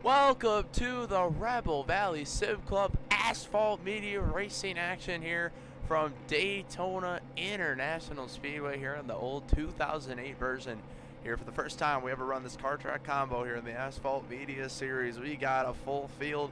Welcome to the Rebel Valley Sim Club Asphalt Media Racing action here from Daytona International Speedway here in the old 2008 version. Here for the first time we ever run this car track combo here in the Asphalt Media Series. We got a full field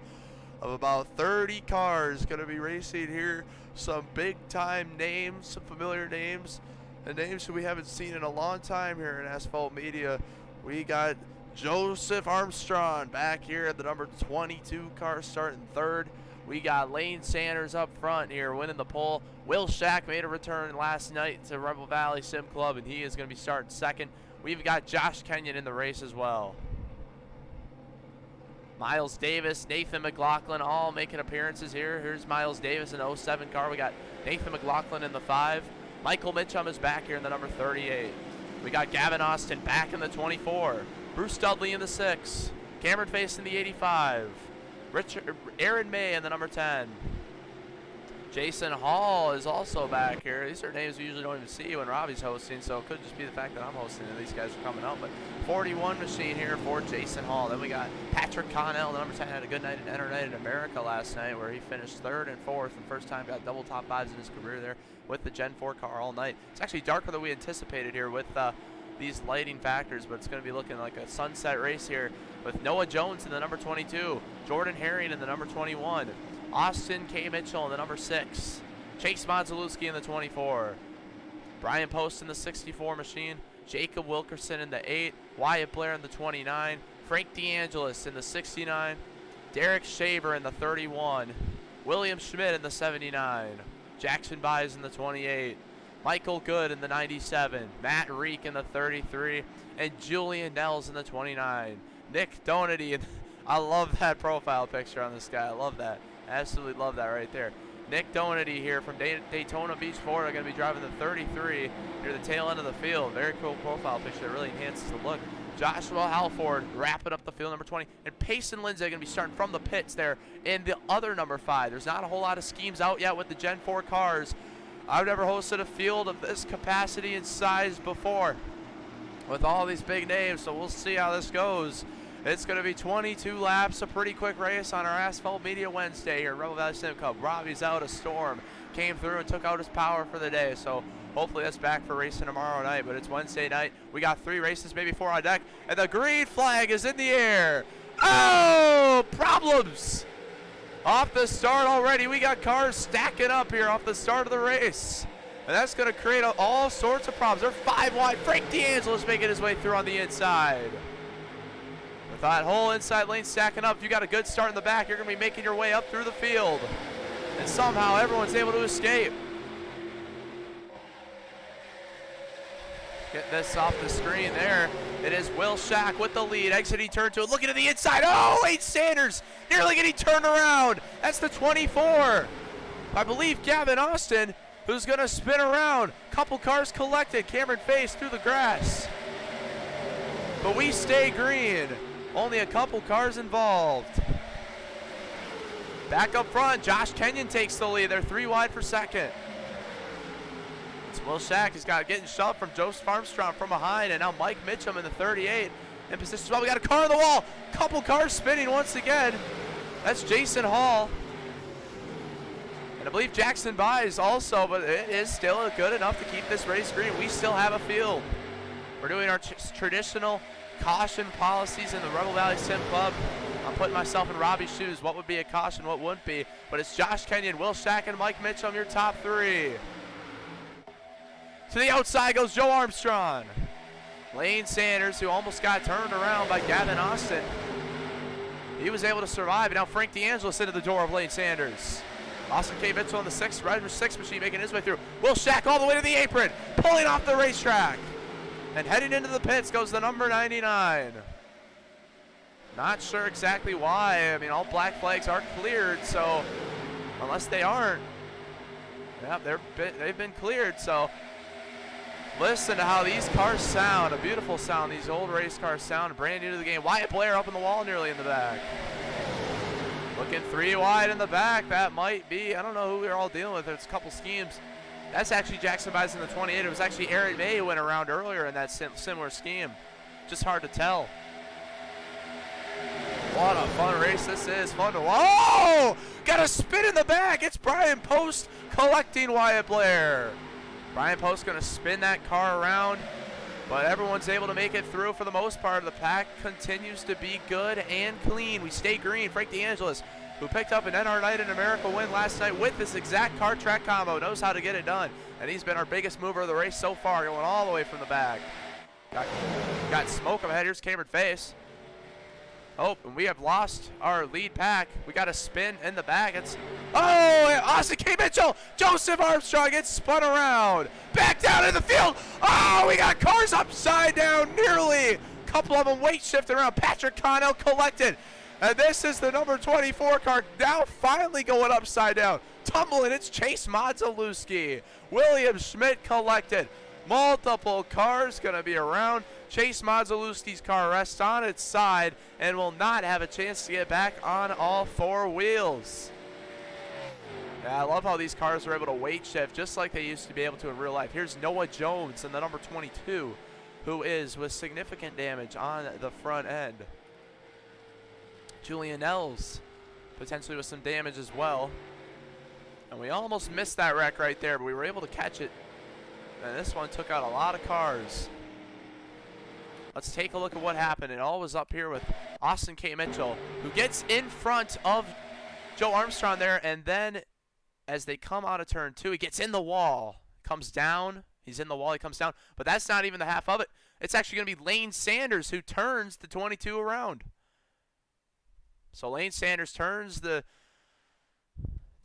of about 30 cars going to be racing here. Some big time names, some familiar names, and names who we haven't seen in a long time here in Asphalt Media. We got Joseph Armstrong back here at the number 22 car starting third. We got Lane Sanders up front here winning the pole. Will Shack made a return last night to Rebel Valley Sim Club, and he is going to be starting second. We've got Josh Kenyon in the race as well. Miles Davis, Nathan McLaughlin all making appearances here. Here's Miles Davis in the 07 car. We got Nathan McLaughlin in the 5. Michael Mitchum is back here in the number 38. We got Gavin Austin back in the 24. Bruce Dudley in the 6. Cameron Face in the 85. Aaron May in the number 10. Jason Hall is also back here. These are names we usually don't even see when Robbie's hosting, so it could just be the fact that I'm hosting and these guys are coming up. But 41 machine here for Jason Hall. Then we got Patrick Connell, the number 10, had a good night in Enter Night in America last night where he finished 3rd and 4th, and first time got double top 5s in his career there with the Gen 4 car all night. It's actually darker than we anticipated here with these lighting factors, but it's going to be looking like a sunset race here with Noah Jones in the number 22, Jordan Herring in the number 21, Austin K. Mitchell in the number 6, Chase Modzalewski in the 24, Brian Post in the 64 machine, Jacob Wilkerson in the 8, Wyatt Blair in the 29, Frank DeAngelis in the 69, Derek Shaver in the 31, William Schmidt in the 79, Jackson Byes in the 28, Michael Good in the 97, Matt Reek in the 33, and Julian Nels in the 29. Nick Doherty, I love that profile picture on this guy. I love that. Absolutely love that right there. Nick Doherty here from Daytona Beach, Florida, going to be driving the 33 near the tail end of the field. Very cool profile picture that really enhances the look. Joshua Halford wrapping up the field, number 20. And Payson Lindsay going to be starting from the pits there in the other number 5. There's not a whole lot of schemes out yet with the Gen 4 cars. I've never hosted a field of this capacity and size before with all these big names, so we'll see how this goes. It's going to be 22 laps, a pretty quick race on our Asphalt Media Wednesday here at Rebel Valley Sim Club. Robbie's out, a storm came through and took out his power for the day, so hopefully that's back for racing tomorrow night, but it's Wednesday night. We got 3 races, maybe 4 on deck, and the green flag is in the air. Oh, problems! Off the start already, we got cars stacking up here off the start of the race. And that's going to create all sorts of problems. They're 5 wide. Frank DeAngelis making his way through on the inside. With that whole inside lane stacking up, if you got a good start in the back, you're going to be making your way up through the field. And somehow everyone's able to escape. Get this off the screen there. It is Will Shack with the lead, exiting turn 2, looking to the inside. Oh, Lane Sanders nearly getting turned around. That's the 24. I believe Gavin Austin, who's going to spin around. Couple cars collected. Cameron Face through the grass. But we stay green. Only a couple cars involved. Back up front, Josh Kenyon takes the lead. They're 3 wide for second. Will Shack has got getting shoved from Joseph Armstrong from behind, and now Mike Mitchum in the 38 in position as well. We got a car on the wall. Couple cars spinning once again. That's Jason Hall. And I believe Jackson Byes also, but it is still good enough to keep this race green. We still have a field. We're doing our traditional caution policies in the Rebel Valley Sim Club. I'm putting myself in Robbie's shoes. What would be a caution, what wouldn't be? But it's Josh Kenyon, Will Shack, and Mike Mitchum, your top 3. To the outside goes Joe Armstrong. Lane Sanders, who almost got turned around by Gavin Austin. He was able to survive, and now Frank DeAngelis into the door of Lane Sanders. Austin K. Mitchell on the 6 machine making his way through. Will Shack all the way to the apron, pulling off the racetrack. And heading into the pits goes the number 99. Not sure exactly why. I mean, all black flags are cleared, so unless they aren't, yeah, they've been cleared, so listen to how these cars sound. A beautiful sound these old race cars sound. Brand new to the game. Wyatt Blair up in the wall nearly in the back. Looking 3 wide in the back. That might be, I don't know who we're all dealing with. There's a couple schemes. That's actually Jackson Byes in the 28. It was actually Aaron May who went around earlier in that similar scheme. Just hard to tell. What a fun race this is. Fun to whoa! Got a spin in the back. It's Brian Post collecting Wyatt Blair. Brian Post going to spin that car around, but everyone's able to make it through for the most part. The pack continues to be good and clean. We stay green. Frank DeAngelis, who picked up an NR Night in America win last night with this exact car track combo, knows how to get it done. And he's been our biggest mover of the race so far, going all the way from the back. Got smoke up ahead. Here's Cameron Face. Oh, and we have lost our lead pack. We got a spin in the back. It's, oh, Austin K. Mitchell. Joseph Armstrong gets spun around. Back down in the field. Oh, we got cars upside down nearly. A couple of them weight shifting around. Patrick Connell collected. And this is the number 24 car now finally going upside down. Tumbling, it's Chase Modzalewski. William Schmidt collected. Multiple cars going to be around. Chase Modzalewski's car rests on its side and will not have a chance to get back on all four wheels. Yeah, I love how these cars are able to weight shift just like they used to be able to in real life. Here's Noah Jones in the number 22, who is with significant damage on the front end. Julian Nels potentially with some damage as well. And we almost missed that wreck right there, but we were able to catch it. And this one took out a lot of cars. Let's take a look at what happened. It all was up here with Austin K. Mitchell, who gets in front of Joe Armstrong there, and then as they come out of turn 2, he gets in the wall, comes down. He's in the wall, he comes down, but that's not even the half of it. It's actually going to be Lane Sanders who turns the 22 around. So Lane Sanders turns the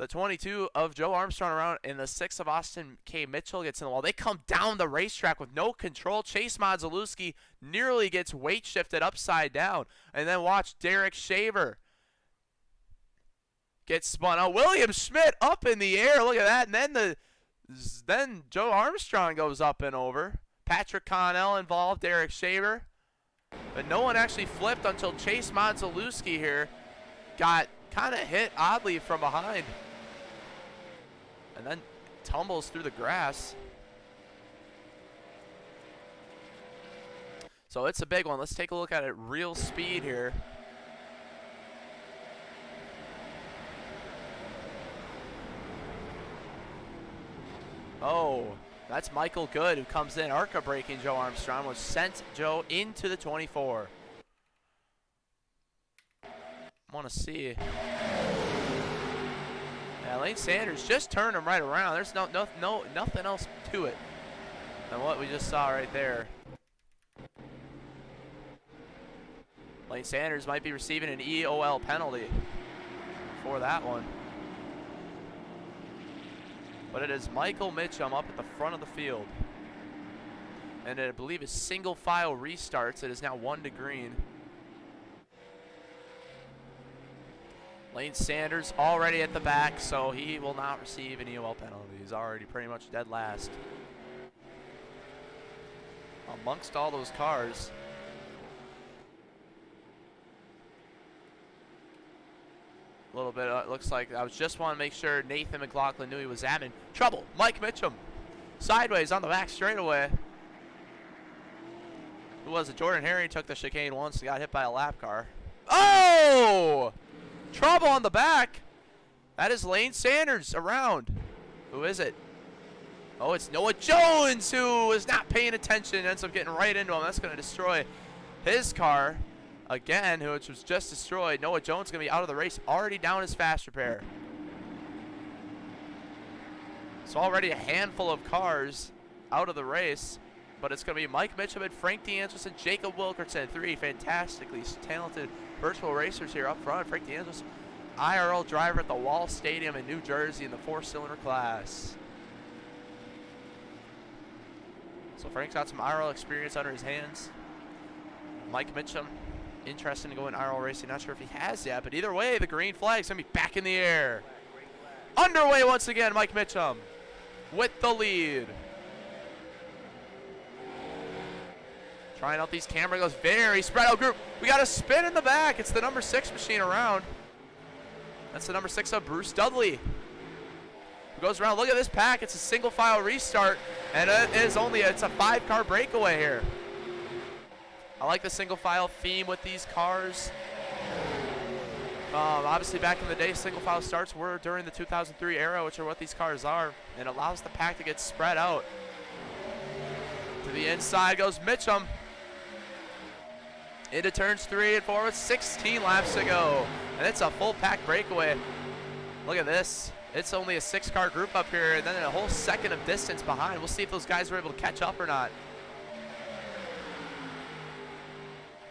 22 of Joe Armstrong around, and the 6 of Austin K. Mitchell gets in the wall. They come down the racetrack with no control. Chase Modzalewski nearly gets weight shifted upside down. And then watch Derek Shaver get spun out. William Schmidt up in the air. Look at that. And then Joe Armstrong goes up and over. Patrick Connell involved, Derek Shaver. But no one actually flipped until Chase Modzalewski here got kind of hit oddly from behind. And then tumbles through the grass. So it's a big one. Let's take a look at it real speed here. Oh, that's Michael Good who comes in. ARCA braking Joe Armstrong, which sent Joe into the 24. I want to see. Yeah, Lane Sanders just turned him right around. There's nothing else to it than what we just saw right there. Lane Sanders might be receiving an EOL penalty for that one. But it is Michael Mitchum up at the front of the field. And I believe his single file restarts. It is now 1 to green. Lane Sanders already at the back, so he will not receive an EOL penalty. He's already pretty much dead last. Amongst all those cars. A little bit, it looks like, I was just want to make sure Nathan McLaughlin knew he was in trouble. Mike Mitchum, sideways on the back straightaway. Who was it? Jordan Herring took the chicane once and got hit by a lap car. Oh! Trouble on the back. That is Lane Sanders around. Who is it? Oh, it's Noah Jones, who is not paying attention, ends up getting right into him. That's going to destroy his car again, which was just destroyed. Noah Jones is going to be out of the race, already down his fast repair. So already a handful of cars out of the race, but it's going to be Mike Mitchum and Frank DeAngelis and Jacob Wilkerson, 3 fantastically talented virtual racers here up front. Frank DeAngelis, IRL driver at the Wall Stadium in New Jersey in the 4-cylinder class. So Frank's got some IRL experience under his hands. Mike Mitchum, interested in going IRL racing. Not sure if he has yet, but either way, the green flag's going to be back in the air. Underway once again, Mike Mitchum with the lead. Trying out these camera goes, very spread out group. We got a spin in the back. It's the number 6 machine around. That's the number 6 of Bruce Dudley. Who goes around. Look at this pack. It's a single file restart, and it's a 5-car breakaway here. I like the single file theme with these cars. Obviously, back in the day, single file starts were during the 2003 era, which are what these cars are, and allows the pack to get spread out. To the inside goes Mitchum. Into turns 3 and 4 with 16 laps to go. And it's a full pack breakaway. Look at this. It's only a 6-car group up here, and then a whole second of distance behind. We'll see if those guys were able to catch up or not.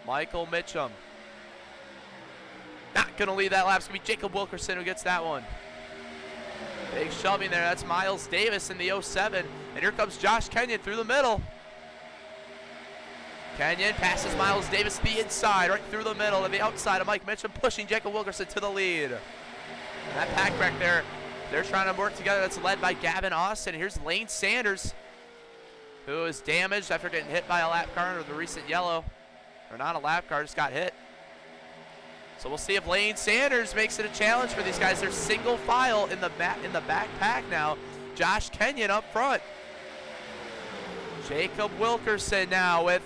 Michael Mitchum. Not going to lead that lap. It's going to be Jacob Wilkerson who gets that one. Big shoving there. That's Miles Davis in the 07. And here comes Josh Kenyon through the middle. Kenyon passes Miles Davis to the inside, right through the middle, to the outside of Mike Mitchum, pushing Jacob Wilkerson to the lead. And that pack back there, they're trying to work together. That's led by Gavin Austin. Here's Lane Sanders, who is damaged after getting hit by a lap car under the recent yellow. Or not a lap car, just got hit. So we'll see if Lane Sanders makes it a challenge for these guys. They're single file in the back pack now. Josh Kenyon up front. Jacob Wilkerson now with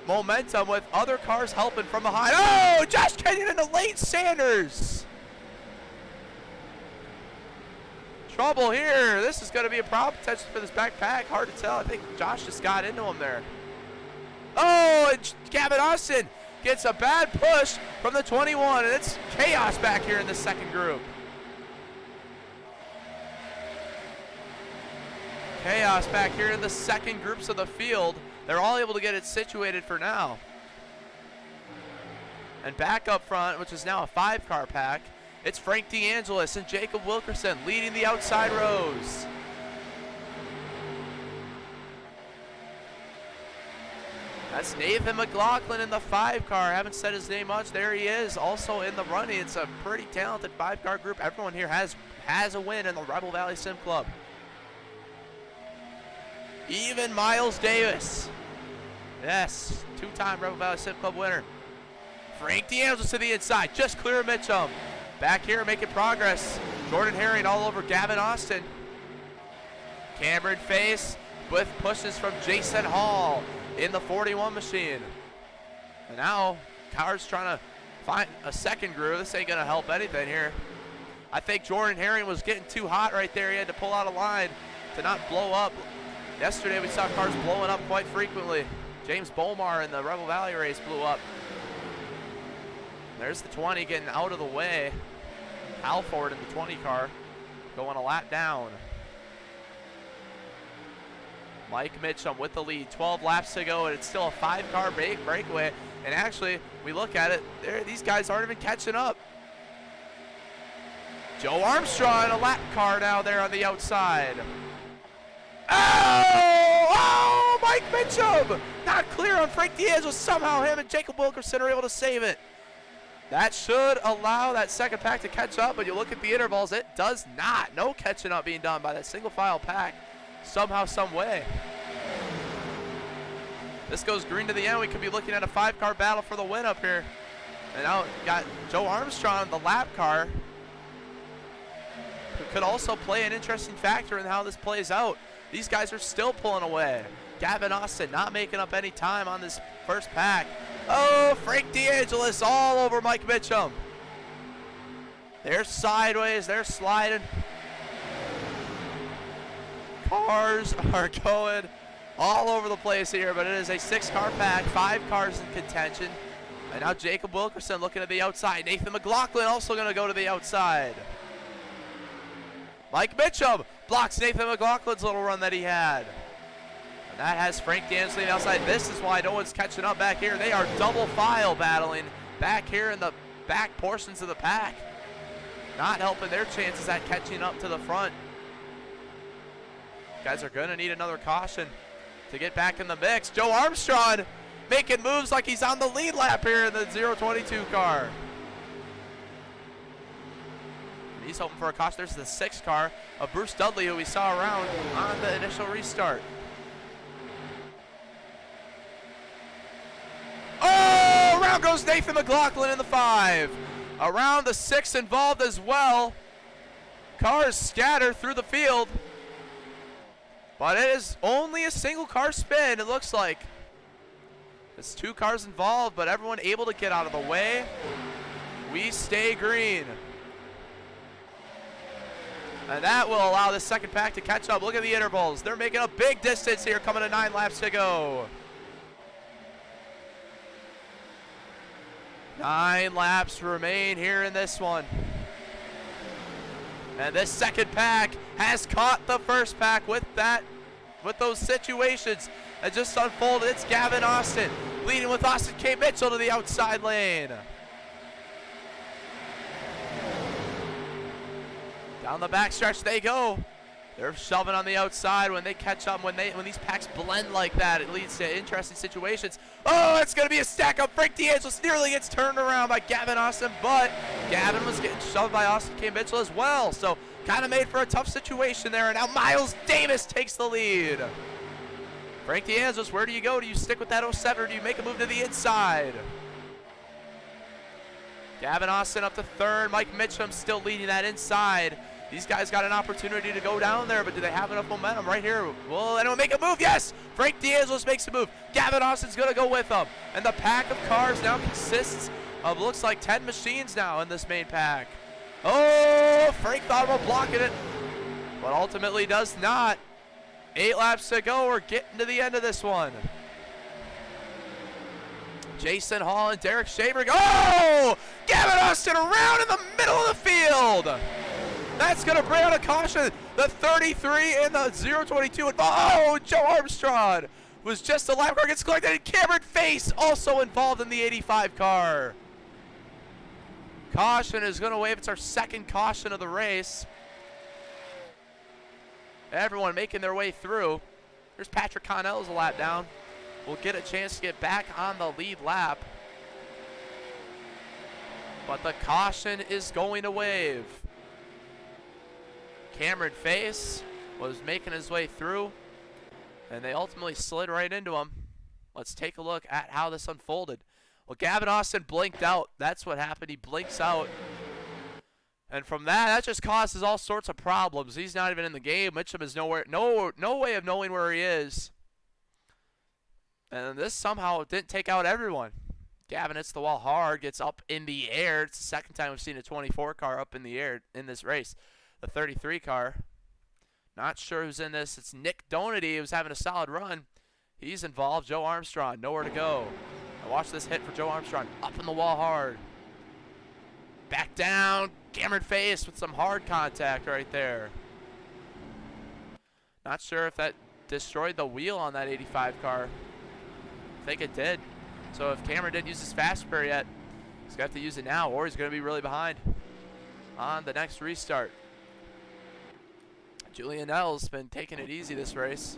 momentum, with other cars helping from behind. Oh, Josh Kenyon into Lane Sanders. Trouble here. This is going to be a problem potentially for this back pack. Hard to tell. I think Josh just got into him there. Oh, and Gavin Austin gets a bad push from the 21, and it's chaos back here in the second group. Chaos back here in the second groups of the field. They're all able to get it situated for now. And back up front, which is now a 5-car pack, it's Frank DeAngelis and Jacob Wilkerson leading the outside rows. That's Nathan McLaughlin in the 5-car. Haven't said his name much. There he is, also in the running. It's a pretty talented 5-car group. Everyone here has a win in the Rebel Valley Sim Club. Even Miles Davis. Yes, 2-time Rebel Valley Sim Club winner. Frank DeAngelis to the inside, just clear of Mitchum. Back here making progress. Jordan Herring all over Gavin Austin. Cameron Face with pushes from Jason Hall in the 41 machine. And now Coward's trying to find a second groove. This ain't gonna help anything here. I think Jordan Herring was getting too hot right there. He had to pull out a line to not blow up. Yesterday we saw cars blowing up quite frequently. James Bomar in the Rebel Valley race blew up. There's the 20 getting out of the way. Halford in the 20 car going a lap down. Mike Mitchum with the lead, 12 laps to go, and it's still a 5-car breakaway. And actually, we look at it, these guys aren't even catching up. Joe Armstrong in a lap car now there on the outside. Oh, Mike Mitchum! Not clear on Frank DeAngelis. Somehow him and Jacob Wilkerson are able to save it. That should allow that second pack to catch up, but you look at the intervals, it does not. No catching up being done by that single file pack somehow, some way. This goes green to the end. We could be looking at a 5-car battle for the win up here. And now got Joe Armstrong, the lap car, who could also play an interesting factor in how this plays out. These guys are still pulling away. Gavin Austin not making up any time on this first pack. Oh, Frank DeAngelis all over Mike Mitchum. They're sideways, they're sliding. Cars are going all over the place here, but it is a 6-car pack, 5 cars in contention. And now Jacob Wilkerson looking at the outside. Nathan McLaughlin also going to go to the outside. Mike Mitchum blocks Nathan McLaughlin's little run that he had. And that has Frank DeAngelis outside. This is why no one's catching up back here. They are double file battling back here in the back portions of the pack. Not helping their chances at catching up to the front. Guys are going to need another caution to get back in the mix. Joe Armstrong making moves like he's on the lead lap here in the 022 car. And he's hoping for a caution. There's the 6 car of Bruce Dudley, who we saw around on the initial restart. Oh, around goes Nathan McLaughlin in the 5. Around the 6 involved as well. Cars scatter through the field. But it is only a single car spin, it looks like. There's 2 cars involved, but everyone able to get out of the way. We stay green. And that will allow the second pack to catch up. Look at the intervals. They're making a big distance here, coming to 9 laps to go. 9 laps remain here in this one. And this second pack has caught the first pack with those situations that just unfolded. It's Gavin Austin leading with Austin Cmejla to the outside lane. Down the backstretch they go. They're shoving on the outside. When they catch up, when these packs blend like that, it leads to interesting situations. Oh, it's going to be a stack up. Frank DeAngelis nearly gets turned around by Gavin Austin, but Gavin was getting shoved by Austin Cmejla as well. So kind of made for a tough situation there. And now Miles Davis takes the lead. Frank DeAngelis, where do you go? Do you stick with that 07 or do you make a move to the inside? Gavin Austin up to third. Mike Mitchum still leading that inside. These guys got an opportunity to go down there, but do they have enough momentum right here? Will anyone make a move? Yes! Frank DeAngelis makes a move. Gavin Austin's going to go with them. And the pack of cars now consists of, looks like 10 machines now in this main pack. Oh, Frank thought about blocking it, but ultimately does not. 8 laps to go. We're getting to the end of this one. Jason Hall and Derek Shaver. Oh! Gavin Austin around in the middle of the field. That's going to bring out a caution. The 33 and the 022. Oh, Joe Armstrong was just a lap car gets collected. And Cameron Face also involved in the 85 car. Caution is going to wave. It's our second caution of the race. Everyone making their way through. Here's Patrick Connell's a lap down. We'll get a chance to get back on the lead lap. But the caution is going to wave. Cameron Face was making his way through, and they ultimately slid right into him. Let's take a look at how this unfolded. Well, Gavin Austin blinked out. That's what happened. He blinks out. And from that just causes all sorts of problems. He's not even in the game. Mitchum is nowhere, no way of knowing where he is. And this somehow didn't take out everyone. Gavin hits the wall hard, gets up in the air. It's the second time we've seen a 24 car up in the air in this race. The 33 car. Not sure who's in this. It's Nick Donaty who's having a solid run. He's involved. Joe Armstrong, nowhere to go. Now watch this hit for Joe Armstrong. Up in the wall hard. Back down. Cameron Face with some hard contact right there. Not sure if that destroyed the wheel on that 85 car. I think it did. So if Cameron didn't use his fast repair yet, he's got to use it now, or he's going to be really behind on the next restart. Julian Nell's been taking it easy this race.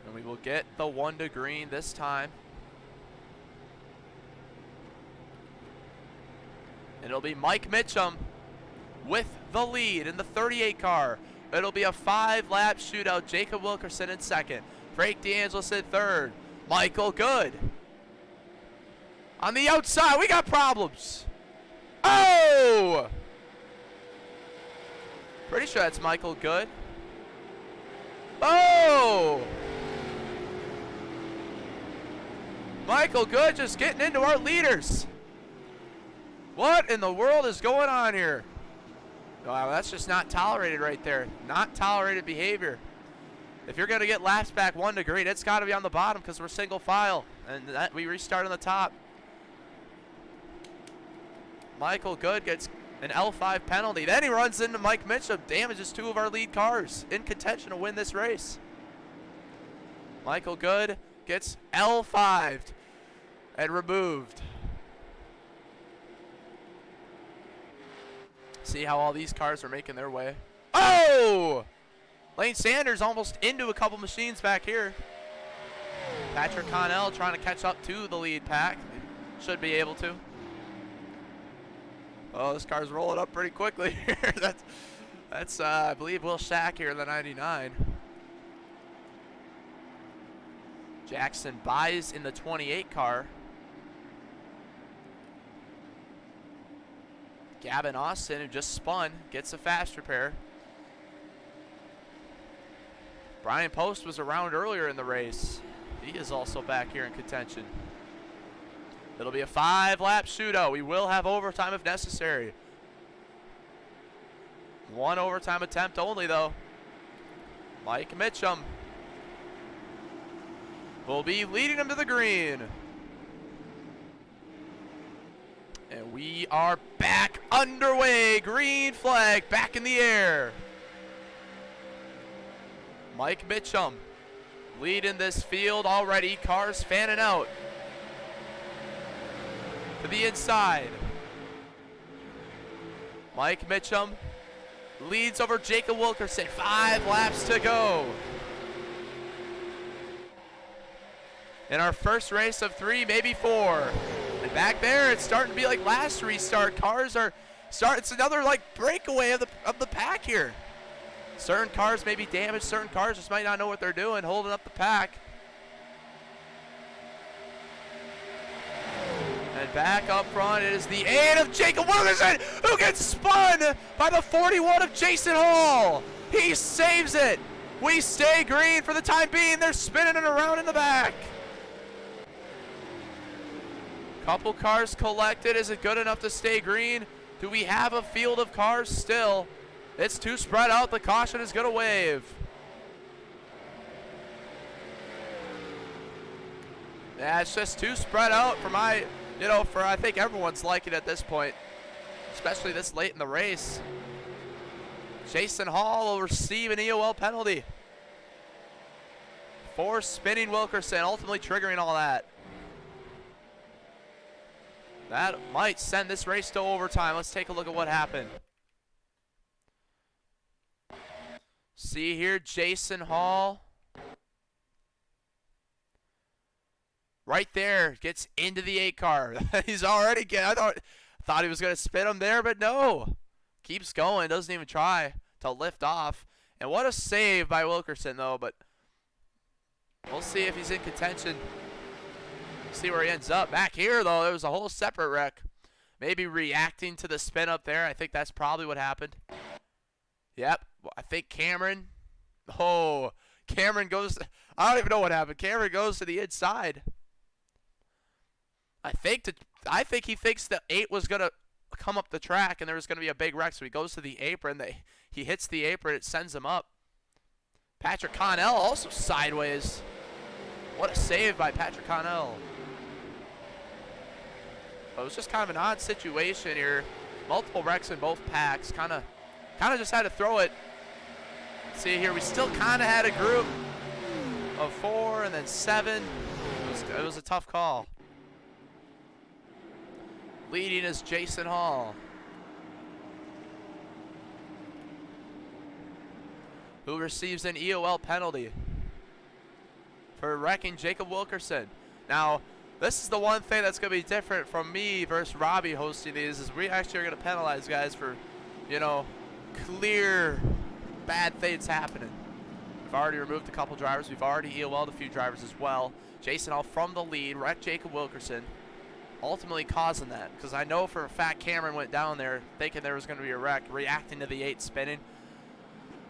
And we will get the 1 to green this time. And it'll be Mike Mitchum with the lead in the 38 car. It'll be a 5-lap shootout. Jacob Wilkerson in second. Frank DeAngelis in third. Michael Good. On the outside, we got problems. Oh! Pretty sure that's Michael Good. Oh! Michael Good just getting into our leaders. What in the world is going on here? Wow, that's just not tolerated right there. Not tolerated behavior. If you're going to get laps back 1 to green, it's got to be on the bottom because we're single file. And that we restart on the top. Michael Good gets an L5 penalty. Then he runs into Mike Mitchum. Damages 2 of our lead cars in contention to win this race. Michael Good gets L5'd and removed. See how all these cars are making their way. Oh! Lane Sanders almost into a couple machines back here. Patrick Connell trying to catch up to the lead pack. Should be able to. Oh, this car's rolling up pretty quickly here. That's I believe Will Shack here in the 99. Jackson buys in the 28 car. Gavin Austin, who just spun, gets a fast repair. Brian Post was around earlier in the race. He is also back here in contention. It'll be a 5-lap shootout. We will have overtime if necessary. 1 overtime attempt only, though. Mike Mitchum will be leading him to the green. And we are back underway. Green flag back in the air. Mike Mitchum leading this field already. Cars fanning out to the inside. Mike Mitchum leads over Jacob Wilkerson. 5 laps to go. In our first race of 3, maybe 4. And back there, it's starting to be like last restart. Cars are starting. It's another like breakaway of the pack here. Certain cars may be damaged. Certain cars just might not know what they're doing, holding up the pack. And back up front is the 8 of Jacob Wilkerson, who gets spun by the 41 of Jason Hall. He saves it. We stay green for the time being. They're spinning it around in the back. Couple cars collected. Is it good enough to stay green? Do we have a field of cars still? It's too spread out. The caution is going to wave. Yeah, it's just too spread out for my, for I think everyone's liking at this point, especially this late in the race. Jason Hall will receive an EOL penalty for spinning Wilkerson, ultimately triggering all that. That might send this race to overtime. Let's take a look at what happened. See here, Jason Hall. Right there, gets into the 8 car. He's already I thought he was going to spin him there, but no. Keeps going, doesn't even try to lift off. And what a save by Wilkerson, though, but we'll see if he's in contention. See where he ends up. Back here, though, there was a whole separate wreck. Maybe reacting to the spin up there. I think that's probably what happened. Yep, I think Cameron. Oh, Cameron goes. I don't even know what happened. Cameron goes to the inside. I think he thinks the 8 was going to come up the track and there was going to be a big wreck, so he goes to the apron. He hits the apron. It sends him up. Patrick Connell also sideways. What a save by Patrick Connell. It was just kind of an odd situation here. Multiple wrecks in both packs. Kind of just had to throw it. See here, we still kind of had a group of 4 and then 7. It was a tough call. Leading is Jason Hall, who receives an EOL penalty for wrecking Jacob Wilkerson. Now, this is the one thing that's going to be different from me versus Robbie hosting these, is we actually are going to penalize guys for, clear bad things happening. We've already removed a couple drivers. We've already EOL'd a few drivers as well. Jason Hall from the lead, wrecked Jacob Wilkerson, ultimately causing that. Because I know for a fact Cameron went down there thinking there was going to be a wreck, reacting to the 8 spinning,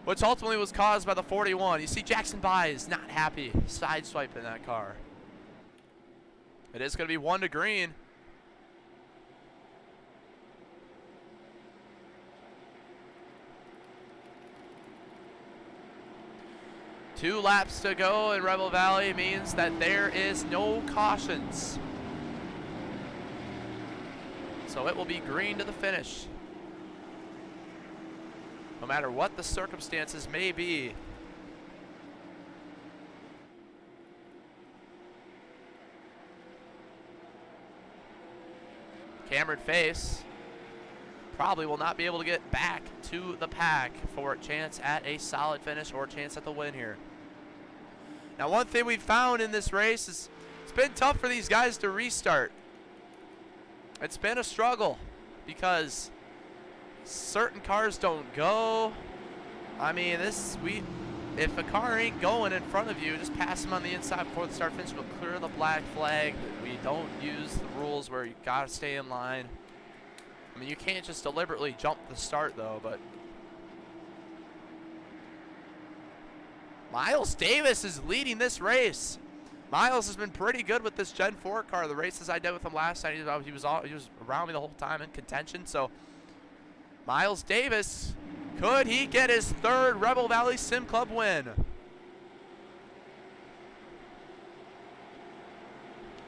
which ultimately was caused by the 41. You see Jackson Byes not happy, sideswiping that car. It is going to be 1 to green. Two laps to go in Rebel Valley means that there is no cautions. So it will be green to the finish, no matter what the circumstances may be. Cameron Face probably will not be able to get back to the pack for a chance at a solid finish or a chance at the win here. Now, one thing we've found in this race is it's been tough for these guys to restart. It's been a struggle because certain cars don't go. I mean, if a car ain't going in front of you, just pass them on the inside before the start finish. We'll clear the black flag. We don't use the rules where you gotta stay in line. I mean, you can't just deliberately jump the start though, but Miles Davis is leading this race. Miles has been pretty good with this Gen 4 car. The races I did with him last night, he was around me the whole time in contention. So Miles Davis, could he get his third Rebel Valley Sim Club win?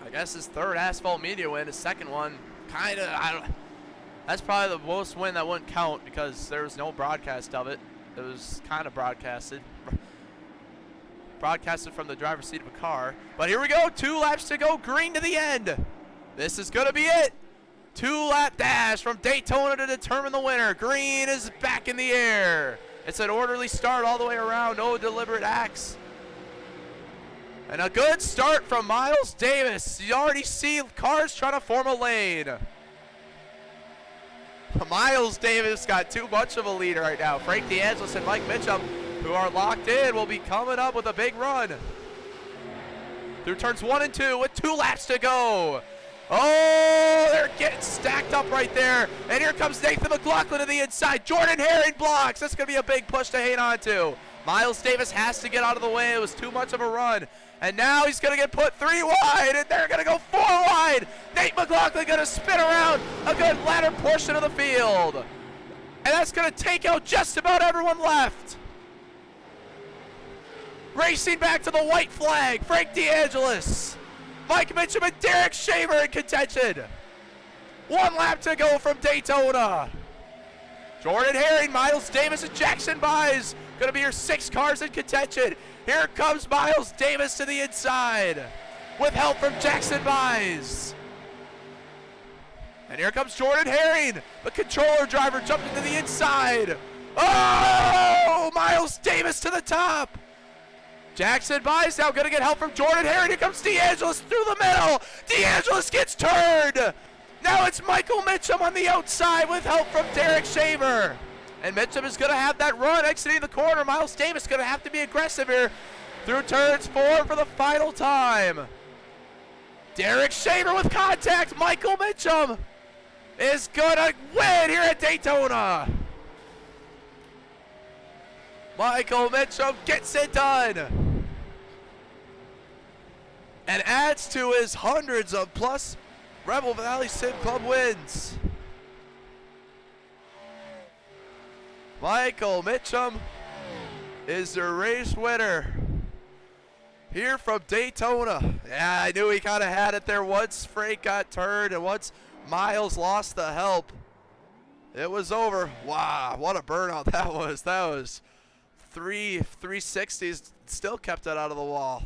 I guess his third Asphalt Media win. His second one, kind of, that's probably the most win that wouldn't count because there was no broadcast of it. It was kind of broadcasted from the driver's seat of a car. But here we go, 2 laps to go, green to the end. This is gonna be it. 2-lap dash from Daytona to determine the winner. Green is back in the air. It's an orderly start all the way around, no deliberate acts. And a good start from Miles Davis. You already see cars trying to form a lane. Miles Davis got too much of a lead right now. Frank DeAngelis and Mike Mitchum, who are locked in, will be coming up with a big run. Through turns 1 and 2 with 2 laps to go. Oh, they're getting stacked up right there. And here comes Nathan McLaughlin to the inside. Jordan Herring blocks. That's going to be a big push to hang on to. Miles Davis has to get out of the way. It was too much of a run. And now he's going to get put 3 wide, and they're going to go 4 wide. Nate McLaughlin going to spin around a good latter portion of the field. And that's going to take out just about everyone left. Racing back to the white flag, Frank DeAngelis, Mike Mitchum, and Derek Shaver in contention. 1 lap to go from Daytona. Jordan Herring, Miles Davis, and Jackson Buys going to be your 6 cars in contention. Here comes Miles Davis to the inside with help from Jackson Buys. And here comes Jordan Herring, the controller driver, jumping to the inside. Oh, Miles Davis to the top. Jackson Buys now going to get help from Jordan Herring. Here comes DeAngelis through the middle. DeAngelis gets turned. Now it's Michael Mitchum on the outside with help from Derek Shaver. And Mitchum is going to have that run exiting the corner. Miles Davis going to have to be aggressive here through turns 4 for the final time. Derek Shaver with contact. Michael Mitchum is going to win here at Daytona. Michael Mitchum gets it done and adds to his hundreds of plus Rebel Valley Sim Club wins. Michael Mitchum is the race winner here from Daytona. Yeah, I knew he kind of had it there once Frank got turned and once Miles lost the help. It was over. Wow, what a burnout that was. That was 360s, still kept it out of the wall.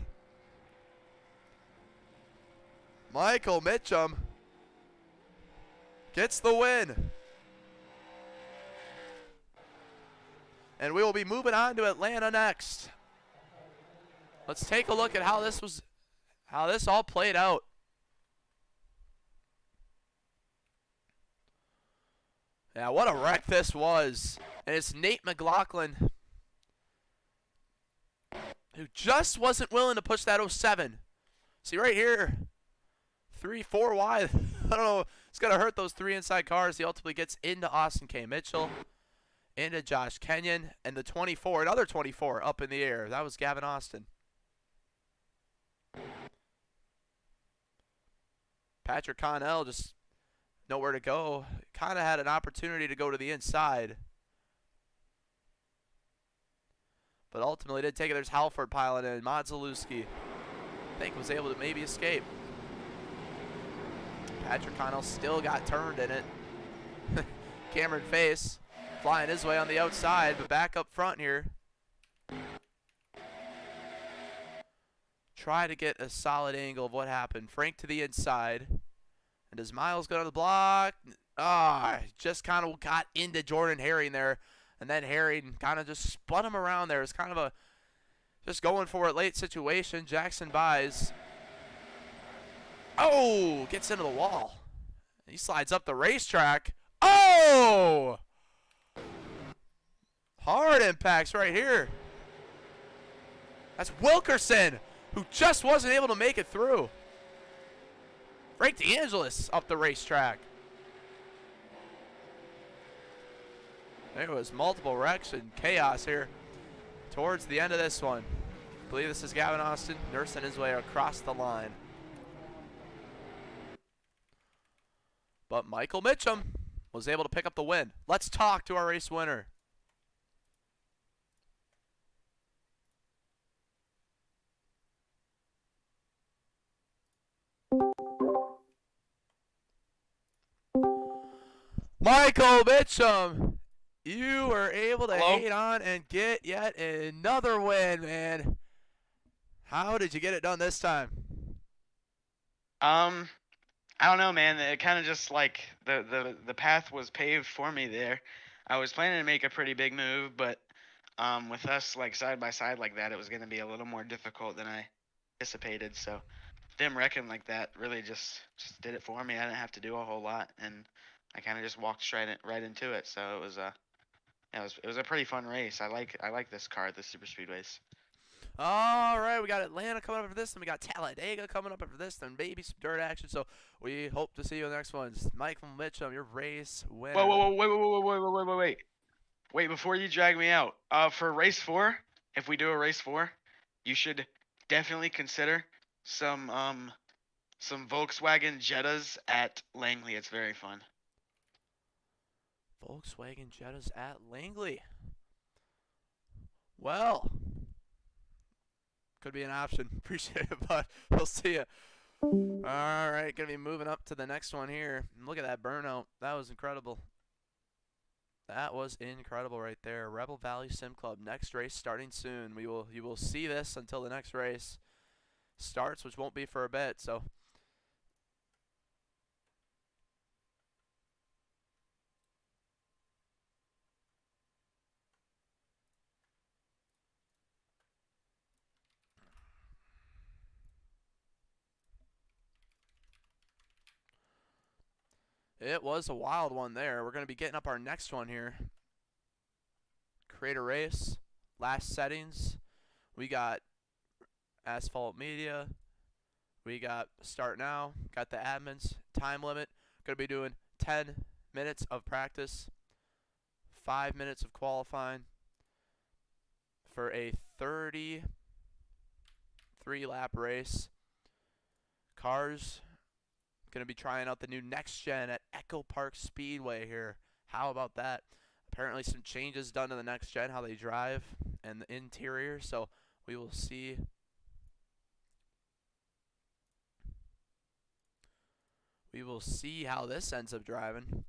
Michael Mitchum gets the win. And we will be moving on to Atlanta next. Let's take a look at how this all played out. Yeah, what a wreck this was. And it's Nate McLaughlin who just wasn't willing to push that 07. See right here, 3, 4 wide. I don't know, it's going to hurt those 3 inside cars. He ultimately gets into Austin K. Mitchell, into Josh Kenyon, and the 24, another 24 up in the air. That was Gavin Austin. Patrick Connell just nowhere to go. Kind of had an opportunity to go to the inside, but ultimately didn't take it. There's Halford piling in. Modzalewski, I think, was able to maybe escape. Patrick Connell still got turned in it. Cameron Face flying his way on the outside, but back up front here. Try to get a solid angle of what happened. Frank to the inside. And does Miles go to the block? Just kind of got into Jordan Herring there. And then Herring kind of just spun him around there. It's kind of a just going for it late situation. Jackson Buys. Oh, gets into the wall. He slides up the racetrack. Oh! Hard impacts right here. That's Wilkerson, who just wasn't able to make it through. Frank DeAngelis up the racetrack. There was multiple wrecks and chaos here towards the end of this one. I believe this is Gavin Austin nursing his way across the line. But Michael Mitchum was able to pick up the win. Let's talk to our race winner. Michael Mitchum, you were able to hang on and get yet another win, man. How did you get it done this time? I don't know, man. It kind of just like the path was paved for me there. I was planning to make a pretty big move, but with us like side by side like that, it was going to be a little more difficult than I anticipated. So them wrecking like that really just did it for me. I didn't have to do a whole lot, and I kind of just walked right into it. So it was it was a pretty fun race. I like this car, the super speedways. All right, we got Atlanta coming up after this, and we got Talladega coming up after this, then maybe some dirt action. So we hope to see you in the next ones. Michael Mitchum, your race winner. Wait, before you drag me out, for race 4, if we do a race 4, you should definitely consider some Volkswagen Jettas at Langley. It's very fun. Volkswagen Jettas at Langley. Well, could be an option. Appreciate it, bud. We'll see you. All right, gonna be moving up to the next one here. Look at that burnout. That was incredible. That was incredible right there. Rebel Valley Sim Club. Next race starting soon. You will see this until the next race starts, which won't be for a bit. So it was a wild one there. We're going to be getting up our next one here. Create a race. Last settings. We got Asphalt Media. We got start now. Got the admins. Time limit. Going to be doing 10 minutes of practice. 5 minutes of qualifying. For a 33 lap race. Cars. Going to be trying out the new next gen at Echo Park Speedway here. How about that? Apparently some changes done to the next gen, how they drive and the interior. So we will see. We will see how this ends up driving.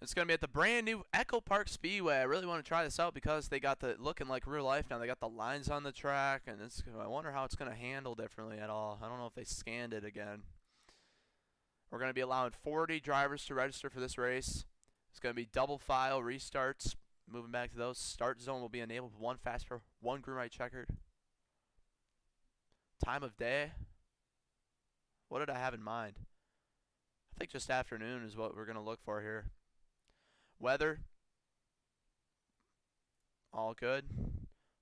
It's going to be at the brand new Echo Park Speedway. I really want to try this out because they got the looking like real life now. They got the lines on the track, and I wonder how it's going to handle differently at all. I don't know if they scanned it again. We're going to be allowing 40 drivers to register for this race. It's going to be double file restarts. Moving back to those. Start zone will be enabled with 1 fast pro, 1 green light checkered. Time of day. What did I have in mind? I think just afternoon is what we're going to look for here. Weather, all good.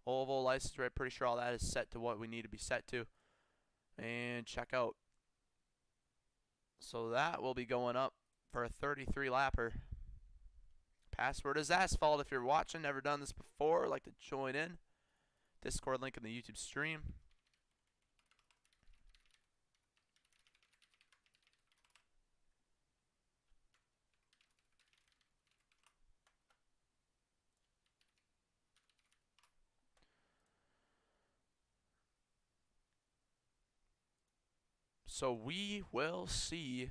Oval license rate, pretty sure all that is set to what we need to be set to. And check out. So that will be going up for a 33 lapper. Password is ASPHALT. If you're watching, never done this before, like to join in. Discord link in the YouTube stream. So we will see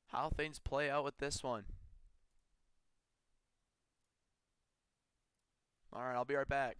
how things play out with this one. Alright, I'll be right back.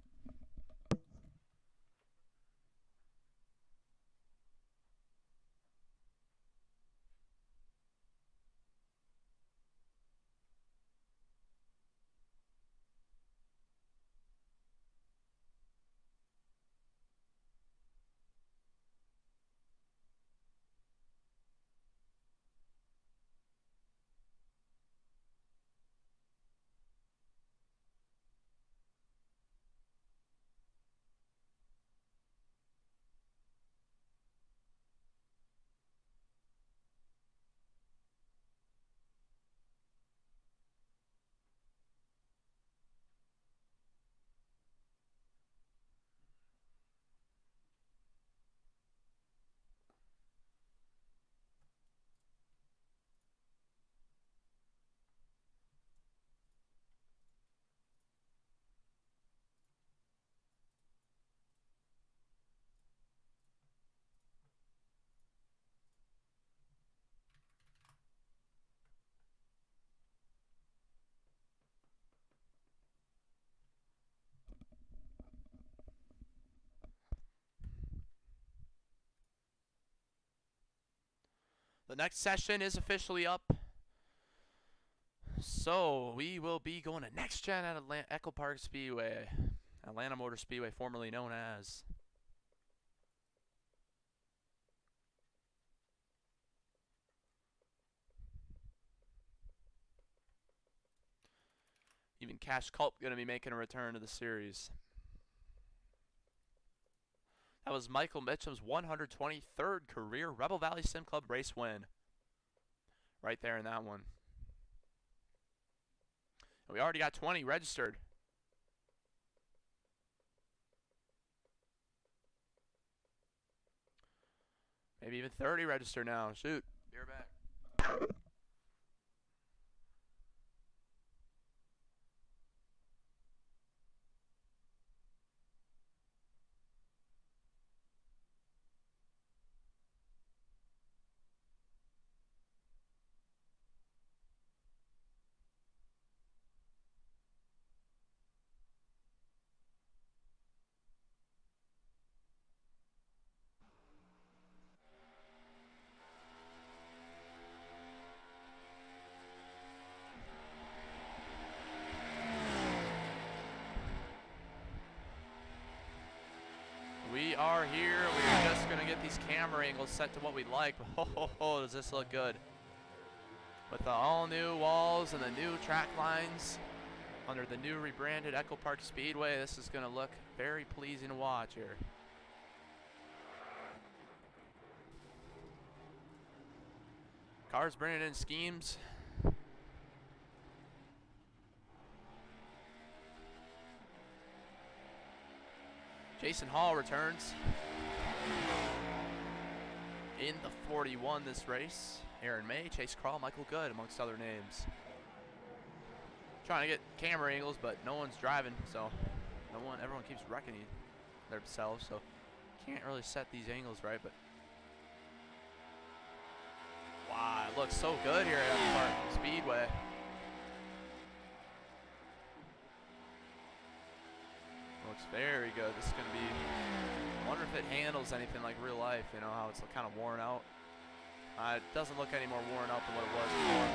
the next session is officially up. So we will be going to next gen at Echo Park Speedway, Atlanta Motor Speedway, formerly known as. Even Cash Culp going to be making a return to the series. That was Michael Mitchum's 123rd career Rebel Valley Sim Club race win. Right there in that one. And we already got 20 registered. Maybe even 30 registered now. Shoot. Be right back. We are here. We're just going to get these camera angles set to what we like. Oh, does this look good. With the all new walls and the new track lines under the new rebranded Echo Park Speedway, this is going to look very pleasing to watch here. Cars bringing in schemes. Jason Hall returns in the 41 this race. Aaron May, Chase Crawl, Michael Good, amongst other names. Trying to get camera angles, but no one's driving, so everyone keeps wrecking themselves, so can't really set these angles right, but wow, it looks so good here at Echo Park Speedway. Looks very good. This is going to be, I wonder if it handles anything like real life, you know, how it's kind of worn out. It doesn't look any more worn out than what it was before,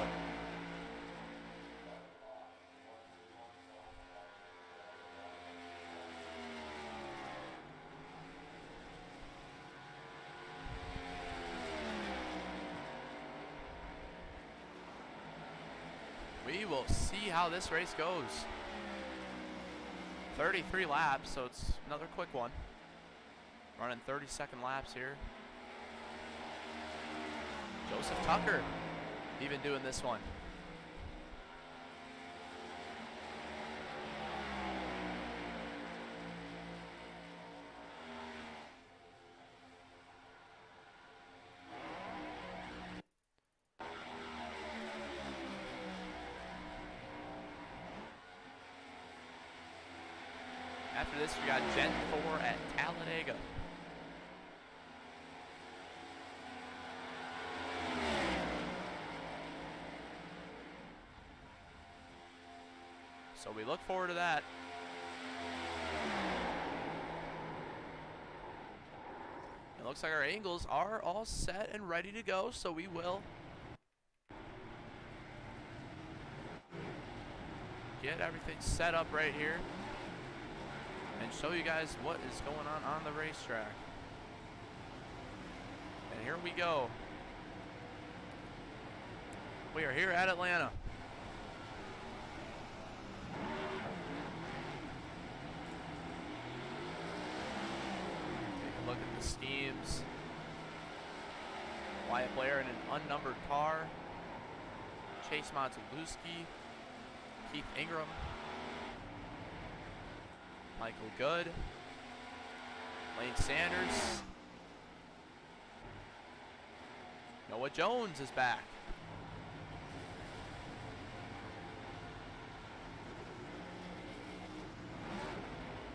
but we will see how this race goes. 33 laps, so it's another quick one. Running 30-second laps here. Joseph Tucker even doing this one. After this, we got Gen 4 at Talladega. So we look forward to that. It looks like our angles are all set and ready to go, so we will get everything set up right here and show you guys what is going on the racetrack. And here we go. We are here at Atlanta. Take a look at the schemes. Wyatt Blair in an unnumbered car. Chase Montoluski. Keith Ingram. Michael Good, Lane Sanders, Noah Jones is back.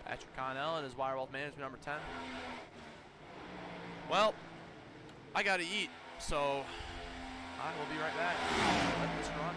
Patrick Connell and his Wirewealth Management number 10. Well, I gotta eat, so I will be right back. Let this run.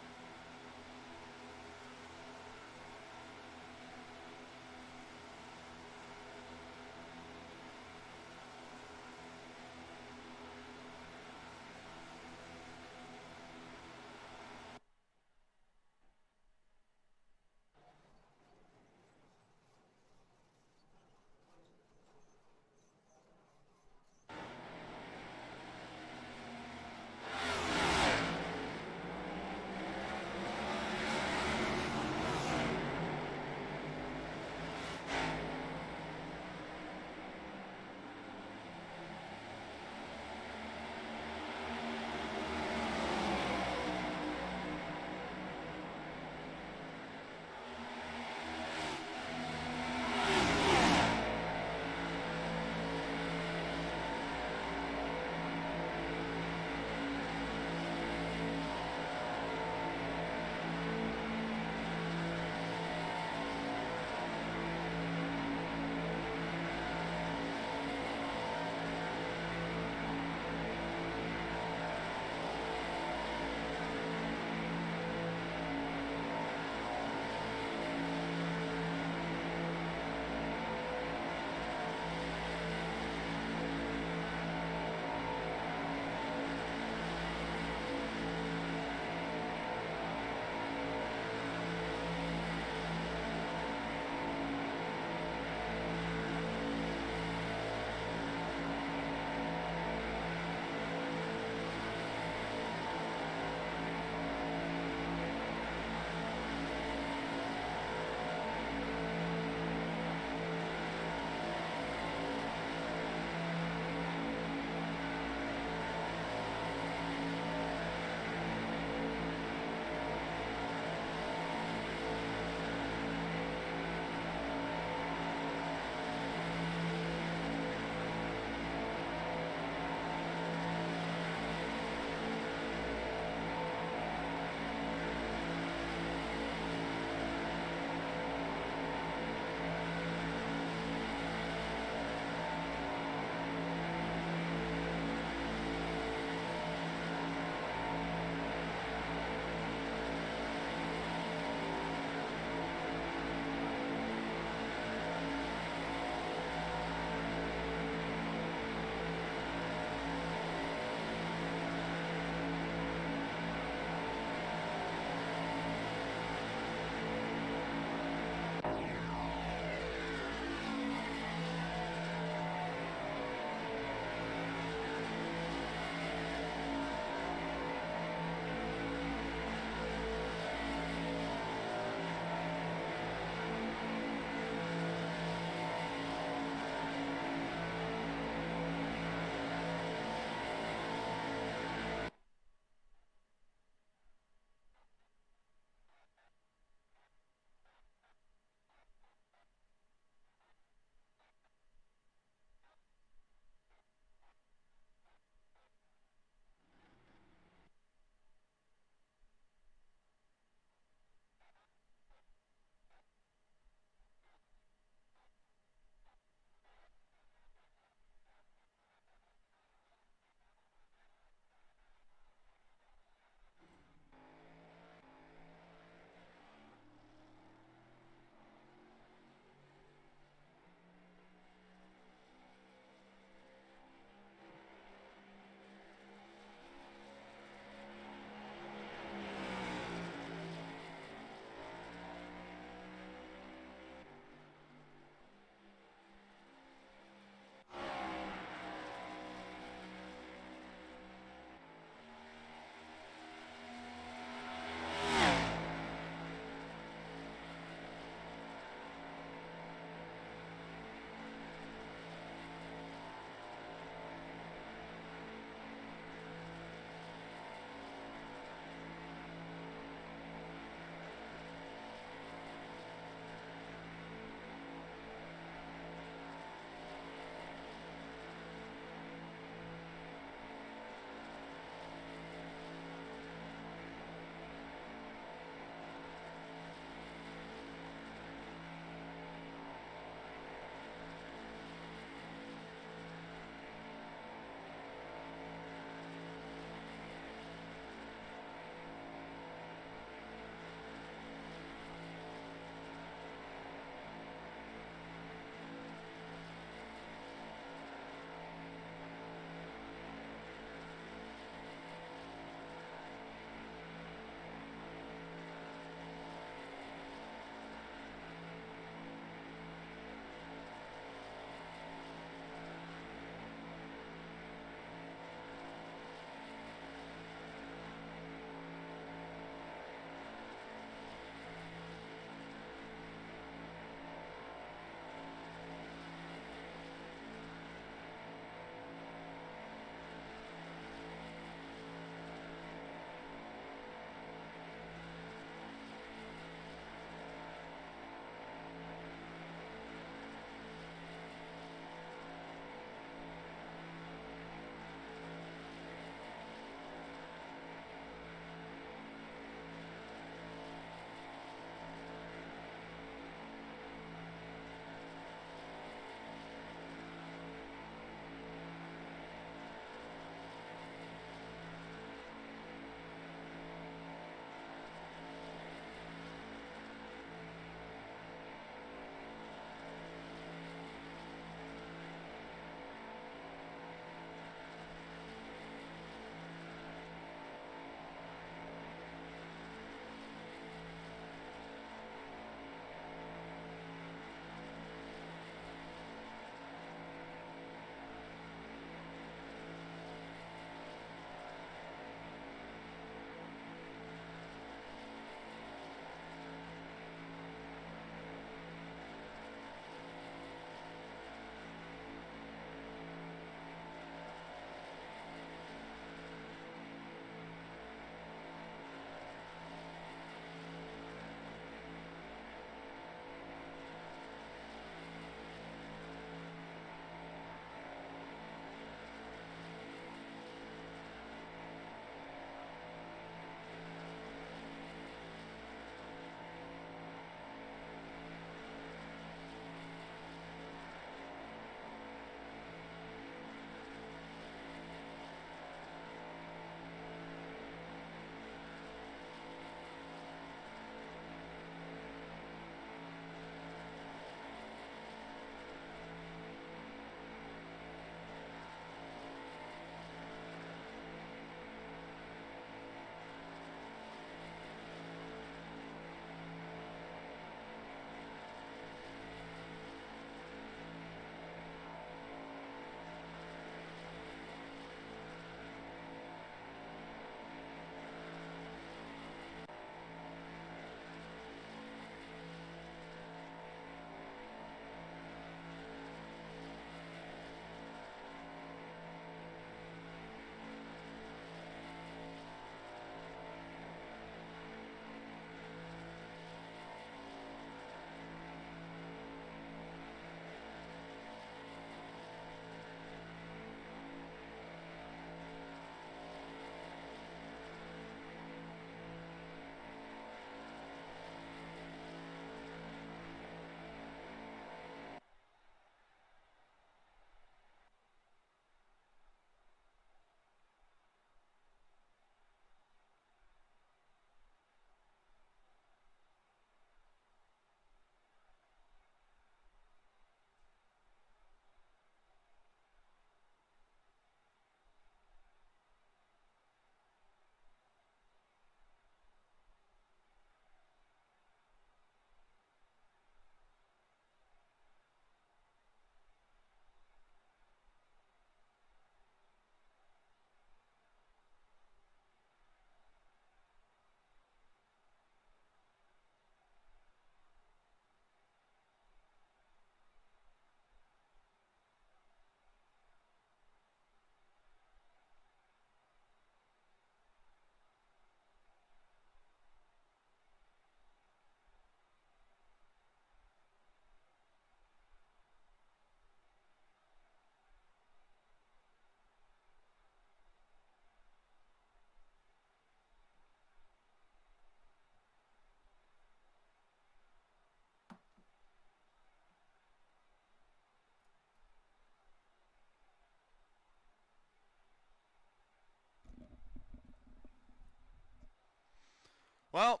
Well,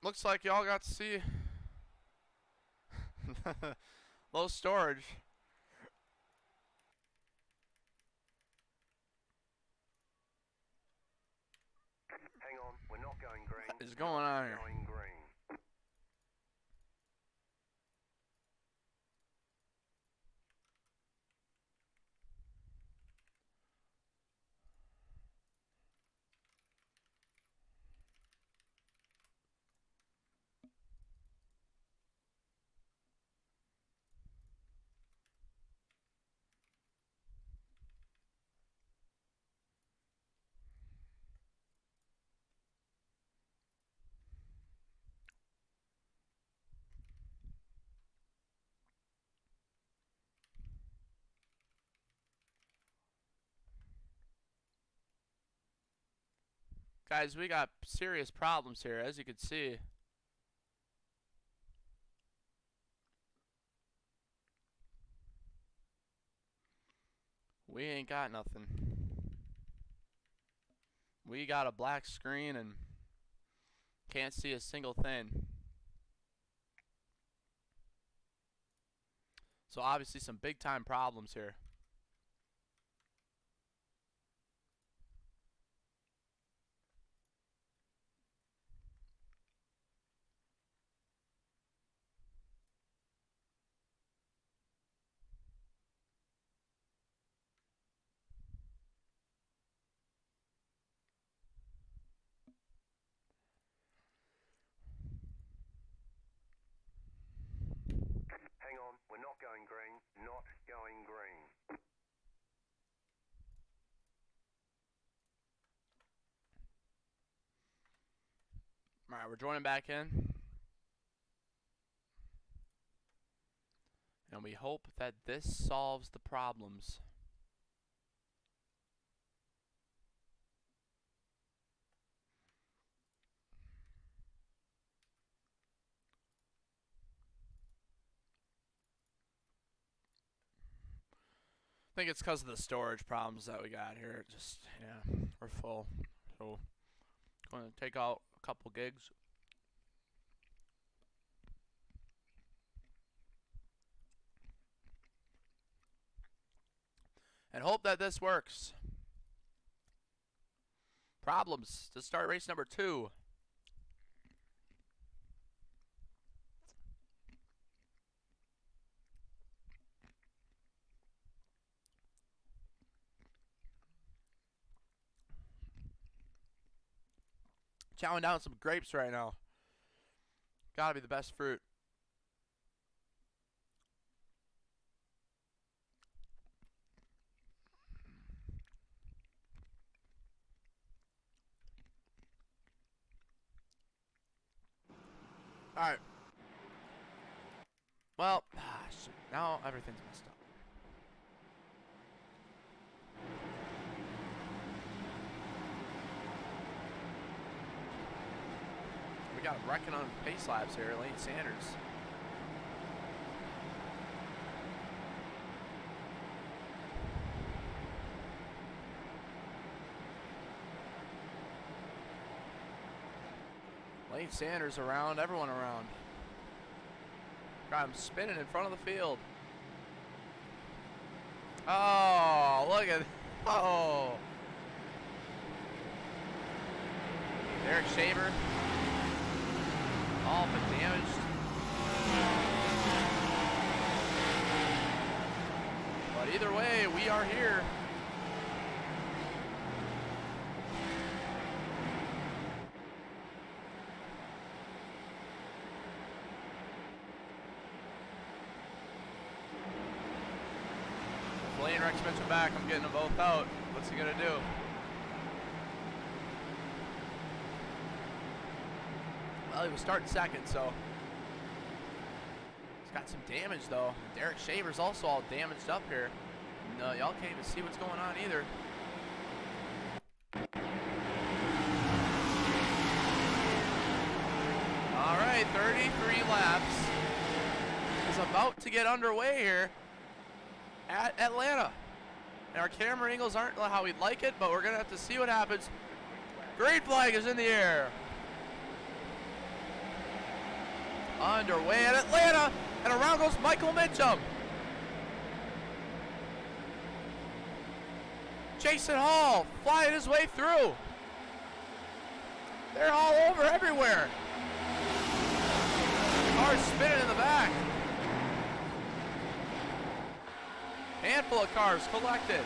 looks like y'all got to see low storage. Hang on, we're not going green. What is going on here? Going green. Guys, we got serious problems here, as you can see. We ain't got nothing. We got a black screen and can't see a single thing. So obviously some big time problems here. Hang on, we're not going green. Not going green. Alright, we're joining back in. And we hope that this solves the problems. I think it's because of the storage problems that we got here. Just, yeah, we're full. So, going to take out a couple gigs. And hope that this works. Problems to start race number 2. Chowing down some grapes right now. Gotta be the best fruit. Alright. Well, now everything's messed up. We got him wrecking on pace laps here, Lane Sanders. Lane Sanders around, everyone around. Got him spinning in front of the field. Oh, look at, oh. Derek Shaver. All but damaged. But either way, we are here. If Lane Rex are back, I'm getting them both out. What's he gonna do? Well, he was starting second, so he's got some damage though. Derek Shaver's also all damaged up here. No, y'all can't even see what's going on either. All right, 33 laps is about to get underway here at Atlanta. And our camera angles aren't how we'd like it, but we're gonna have to see what happens. Green flag is in the air. underway at Atlanta, and around goes Michael Mitchum. Jason Hall flying his way through. They're all over everywhere. Cars spinning in the back. Handful of cars collected.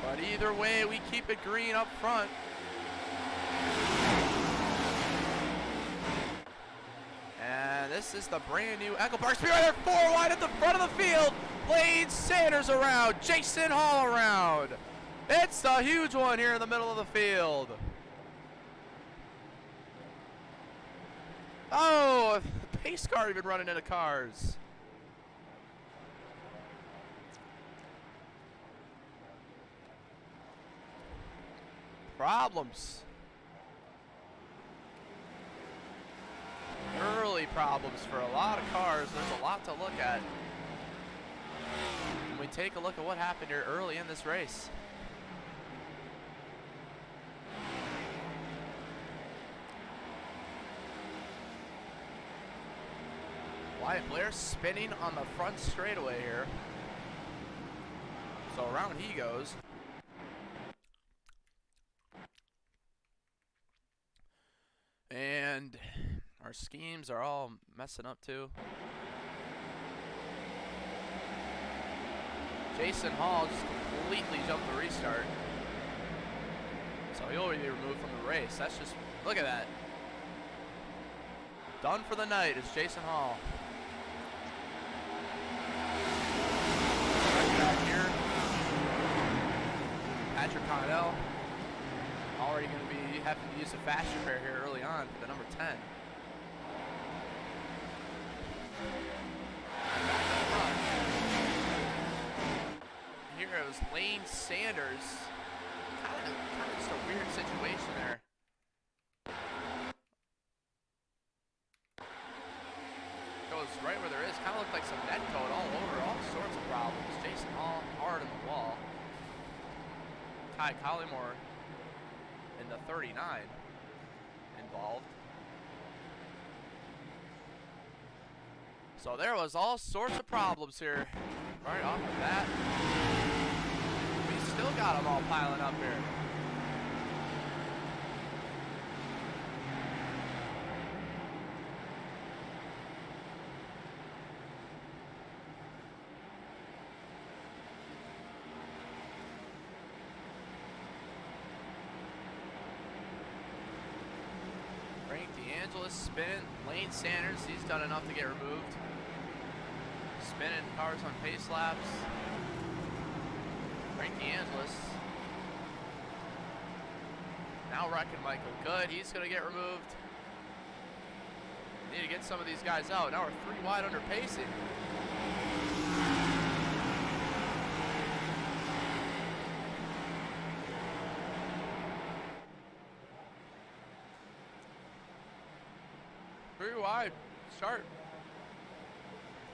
But either way, we keep it green up front. And this is the brand new Echo Park Speedway. They're 4 wide at the front of the field. Lane Sanders around, Jason Hall around. It's the huge one here in the middle of the field. Oh, the pace car even running into cars. Problems. Early problems for a lot of cars. There's a lot to look at. When we take a look at what happened here early in this race. Wyatt Blair spinning on the front straightaway here. So around he goes. And our schemes are all messing up too. Jason Hall just completely jumped the restart. So he'll be removed from the race. That's just, look at that. Done for the night is Jason Hall. Right back here. Patrick Connell. Already going to be having to use a fast repair here early on for the number 10. Here it was Lane Sanders. Kind of just a weird situation there. Goes right where there is. Kind of looked like some net code all over. All sorts of problems. Jason Hall hard on the wall. Ty Collymore in the 39 involved. So there was all sorts of problems here right off the bat. We still got them all piling up here. Frank DeAngelis spinning. Lane Sanders, he's done enough to get removed. Spinning cars on pace laps. Frank DeAngelis. Now wrecking Michael Good. He's going to get removed. Need to get some of these guys out. Now we're 3 wide under pacing. Three wide. Start.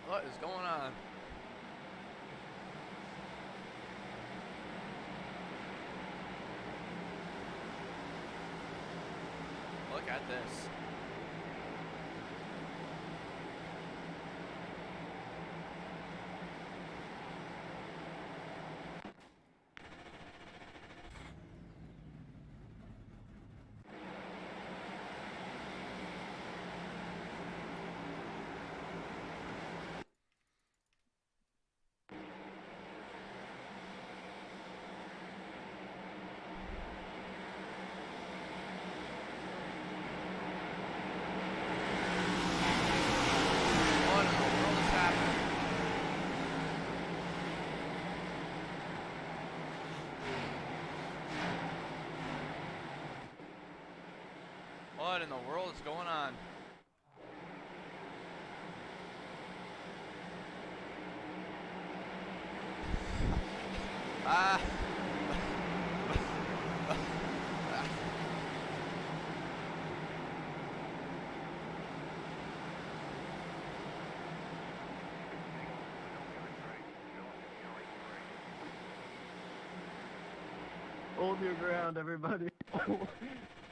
What is going on? Look at this. What in the world is going on? Hold your ground, everybody.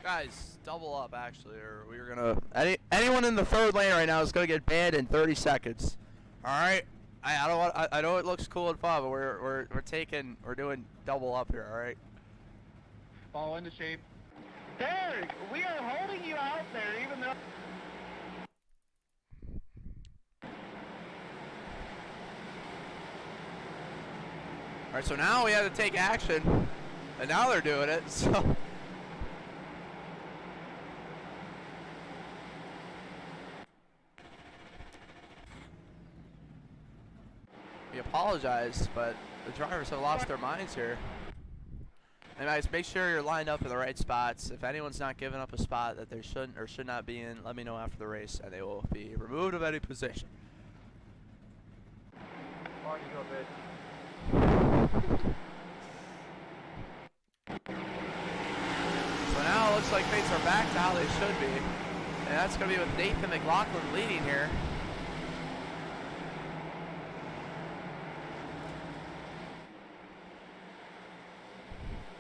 Guys, double up actually, or we're gonna. Anyone in the third lane right now is gonna get banned in 30 seconds. All right. I don't want. I know it looks cool and fun, but we're doing double up here. All right. Fall into shape. Derek, we are holding you out there, even though. All right. So now we have to take action, and now they're doing it. So. We apologize, but the drivers have lost their minds here. And guys, make sure you're lined up in the right spots. If anyone's not giving up a spot that they shouldn't or should not be in, let me know after the race, and they will be removed of any position. So now it looks like things are back to how they should be. And that's going to be with Nathan McLaughlin leading here.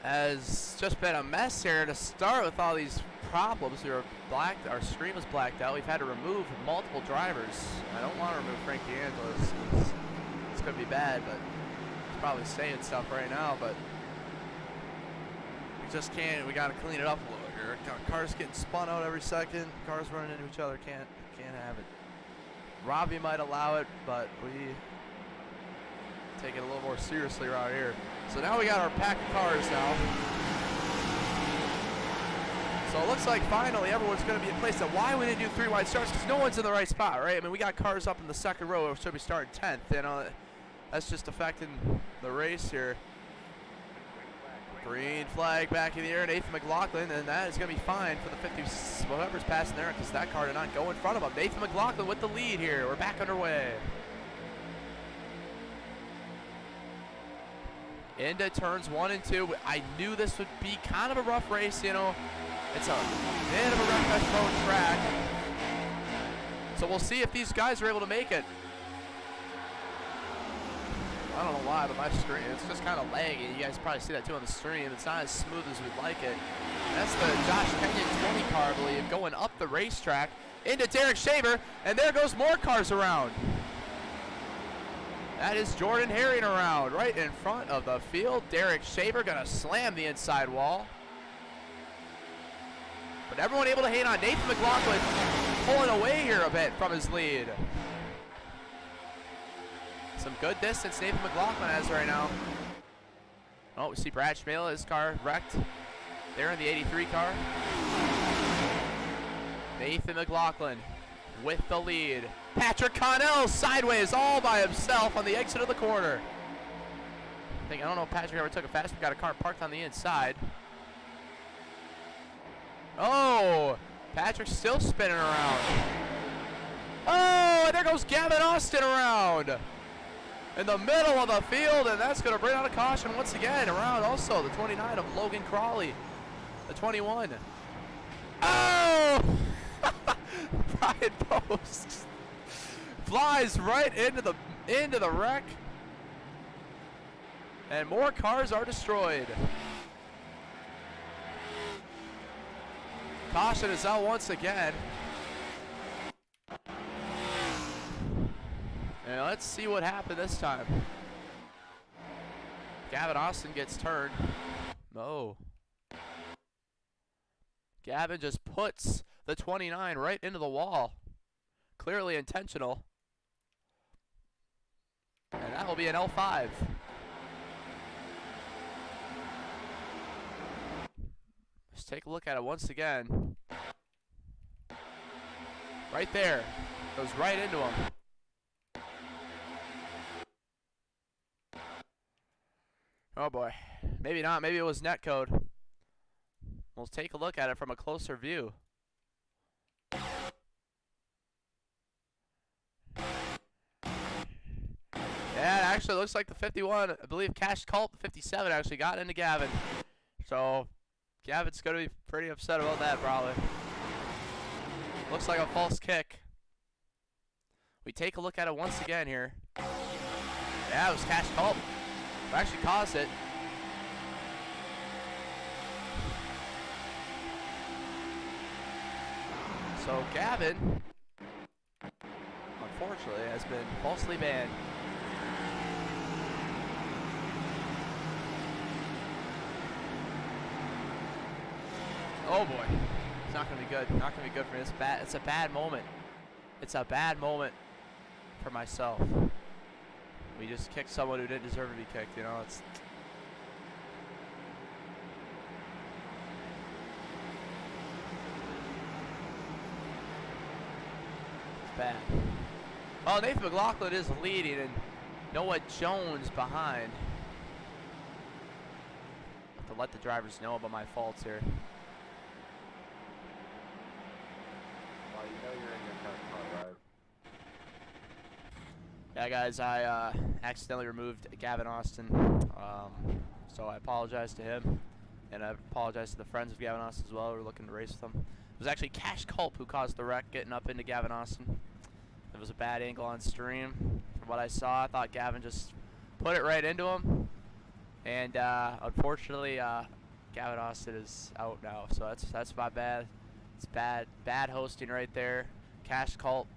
Has just been a mess here to start with all these problems. Our screen was blacked out. We've had to remove multiple drivers. I don't want to remove Frank DeAngelis. It's going to be bad, but he's probably saying stuff right now, but we just can't. We got to clean it up a little here. Cars getting spun out every second. Cars running into each other. Can't have it. Robbie might allow it, but we take it a little more seriously around here. So now we got our pack of cars now. So it looks like finally everyone's going to be in place. Now why we didn't do 3 wide starts? Because no one's in the right spot, right? I mean, we got cars up in the second row. We should be starting 10th. You know, that's just affecting the race here. Green flag back in the air, Nathan McLaughlin, and that is going to be fine for the 50, whoever's passing there, because that car did not go in front of him. Nathan McLaughlin with the lead here. We're back underway. Into turns 1 and 2. I knew this would be kind of a rough race, you know. It's a bit of a rough prone track. So we'll see if these guys are able to make it. I don't know why, but my screen, it's just kind of laggy. You guys probably see that too on the stream. It's not as smooth as we'd like it. That's the Josh Kenyon 20 car, I believe, going up the racetrack into Derek Shaver, and there goes more cars around. That is Jordan Herring around right in front of the field. Derek Shaver gonna slam the inside wall. But everyone able to hang on. Nathan McLaughlin pulling away here a bit from his lead. Some good distance Nathan McLaughlin has right now. Oh, we see Brad Cmejla, his car wrecked. There in the 83 car. Nathan McLaughlin with the lead. Patrick Connell sideways all by himself on the exit of the corner. I don't know if Patrick ever took a fast. We got a car parked on the inside. Oh, Patrick's still spinning around. Oh, and there goes Gavin Austin around in the middle of the field, and that's going to bring out a caution once again. Around also the 29 of Logan Crawley, the 21. Oh! Brian Post flies right into the wreck, and more cars are destroyed. Caution is out once again. And let's see what happened this time. Gavin Austin gets turned. No. Gavin just puts the 29 right into the wall. Clearly intentional. And that will be an L5. Let's take a look at it once again. Right there. Goes right into him. Oh boy. Maybe not. Maybe it was netcode. We'll take a look at it from a closer view. Yeah, it actually looks like the 51, I believe Cash Culp, 57 actually got into Gavin. So Gavin's going to be pretty upset about that probably. Looks like a false kick. We take a look at it once again here. Yeah, it was Cash Culp who actually caused it. So Gavin, unfortunately, has been falsely banned. Oh boy, it's not gonna be good. Not gonna be good for me. It's bad. It's a bad moment. It's a bad moment for myself. We just kicked someone who didn't deserve to be kicked. You know, it's bad. Oh, Nathan McLaughlin is leading, and Noah Jones behind. Have to let the drivers know about my faults here. Well, you know you're in your car, right? Yeah, guys, I accidentally removed Gavin Austin, so I apologize to him, and I apologize to the friends of Gavin Austin as well who were looking to race with him. It was actually Cash Culp who caused the wreck getting up into Gavin Austin. It was a bad angle on stream. From what I saw, I thought Gavin just put it right into him, and unfortunately, Gavin Austin is out now. So that's my bad. It's bad hosting right there. Cash Culp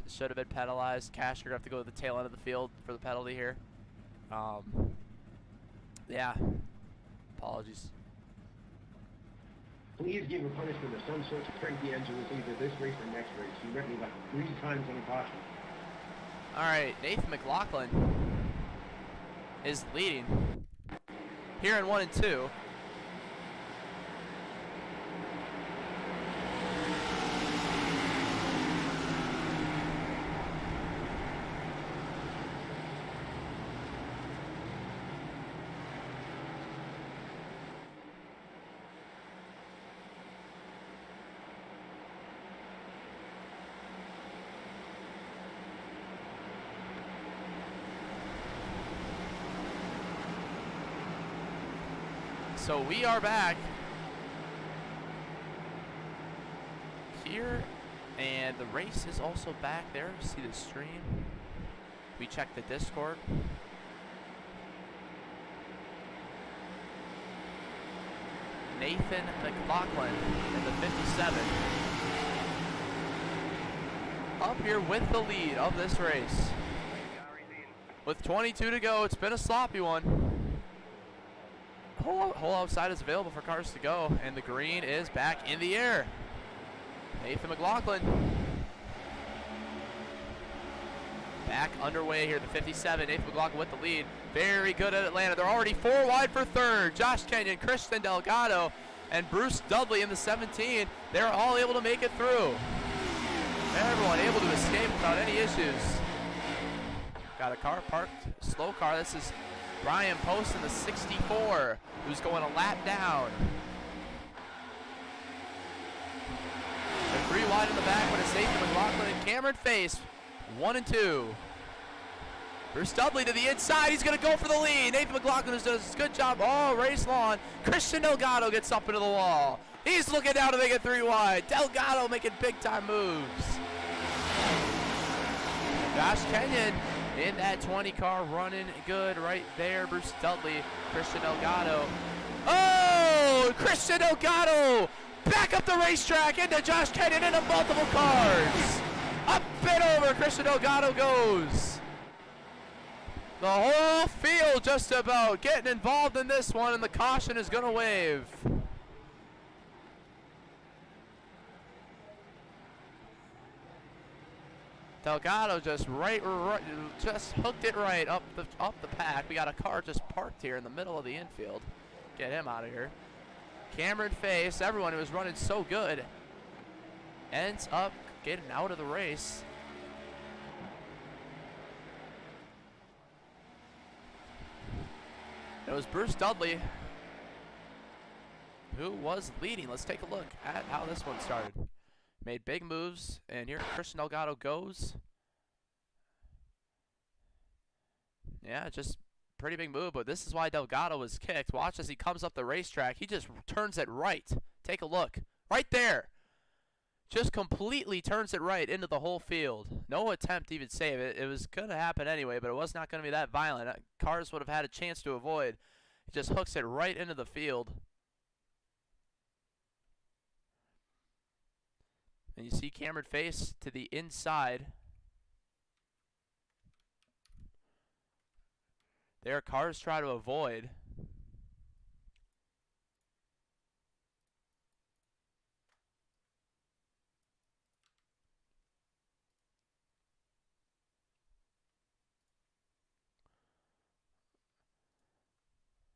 should have been penalized. Cash, you're gonna have to go to the tail end of the field for the penalty here. Yeah, apologies. Please give a punishment of some sort to crank the engines either this race or next race. You wrecked me like 3 times on caution. All right, Nathan McLaughlin is leading here in 1 and 2. So we are back here, and the race is also back there. See the stream. We checked the Discord. Nathan McLaughlin in the 57. Up here with the lead of this race. With 22 to go, it's been a sloppy one. Hole outside is available for cars to go, and the green is back in the air. Nathan McLaughlin back underway here, the 57. Nathan McLaughlin with the lead. Very good at Atlanta. They're already 4 wide for third. Josh Kenyon, Christian Delgado, and Bruce Dudley in the 17. They're all able to make it through. Everyone able to escape without any issues. Got a car parked, slow car. This is Brian Post in the 64, who's going a lap down. They're 3 wide in the back, but it's Nathan McLaughlin and Cameron Face, 1 and 2. Bruce Dudley to the inside. He's going to go for the lead. Nathan McLaughlin has done a good job all race long. Christian Delgado gets up into the wall. He's looking down to make it 3 wide. Delgado making big-time moves. Josh Kenyon in that 20 car running good right there. Bruce Dudley, Christian Delgado. Oh, Christian Delgado back up the racetrack into Josh Kenyon into multiple cars. Up and over, Christian Delgado goes. The whole field just about getting involved in this one, and the caution is gonna wave. Delgado just just hooked it right up the pack. We got a car just parked here in the middle of the infield. Get him out of here. Cameron Face, everyone who was running so good, ends up getting out of the race. It was Bruce Dudley who was leading. Let's take a look at how this one started. Made big moves, and here Christian Delgado goes. Yeah, just pretty big move, but this is why Delgado was kicked. Watch as he comes up the racetrack. He just turns it right. Take a look. Right there. Just completely turns it right into the whole field. No attempt to even save it. It was going to happen anyway, but it was not going to be that violent. Cars would have had a chance to avoid. He just hooks it right into the field. And you see Cameron Face to the inside. There, cars try to avoid.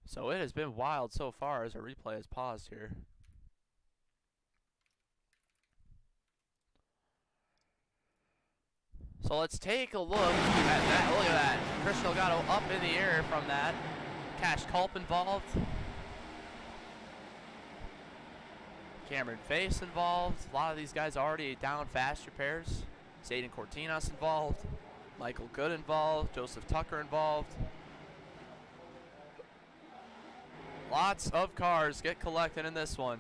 So it has been wild so far as our replay has paused here. So let's take a look at that. Look at that. Chris Delgado up in the air from that. Cash Culp involved. Cameron Face involved. A lot of these guys already down fast repairs. Zayden Cortinas involved. Michael Good involved. Joseph Tucker involved. Lots of cars get collected in this one.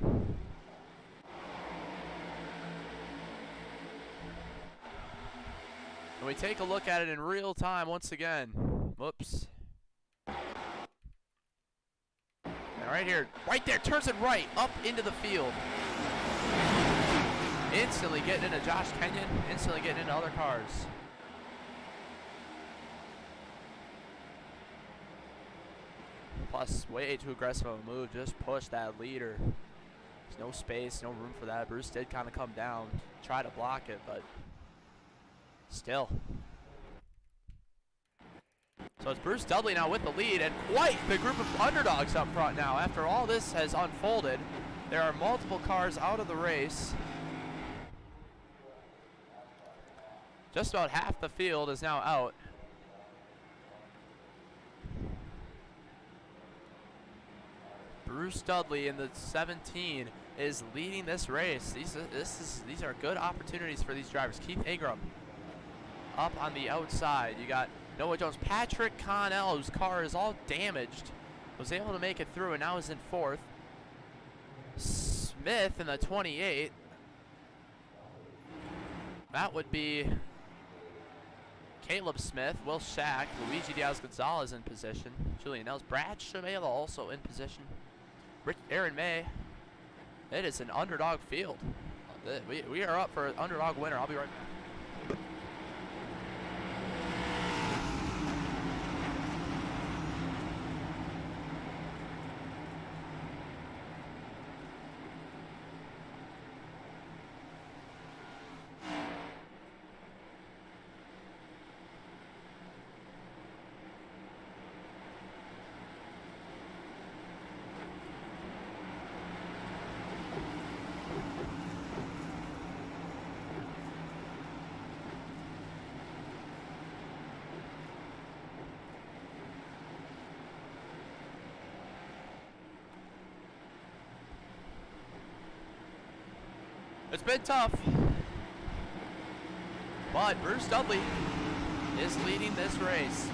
And we take a look at it in real time once again. Whoops. And right here, right there, turns it right, up into the field. Instantly getting into Josh Kenyon, instantly getting into other cars. Plus, way too aggressive of a move, just push that leader. There's no space, no room for that. Bruce did kind of come down, try to block it, but still. So it's Bruce Dudley now with the lead, and quite the group of underdogs up front now. After all this has unfolded, there are multiple cars out of the race. Just about half the field is now out. Bruce Dudley in the 17 is leading this race. These are good opportunities for these drivers. Keith Ingram up on the outside. You got Noah Jones. Patrick Connell, whose car is all damaged, was able to make it through and now is in fourth. Smith in the 28. That would be Caleb Smith, Will Shack, Luigi Diaz-Gonzalez in position. Julian Nels, Brad Cmejla also in position. Aaron May. It is an underdog field. We are up for an underdog winner. I'll be right back. It's been tough, but Bruce Dudley is leading this race.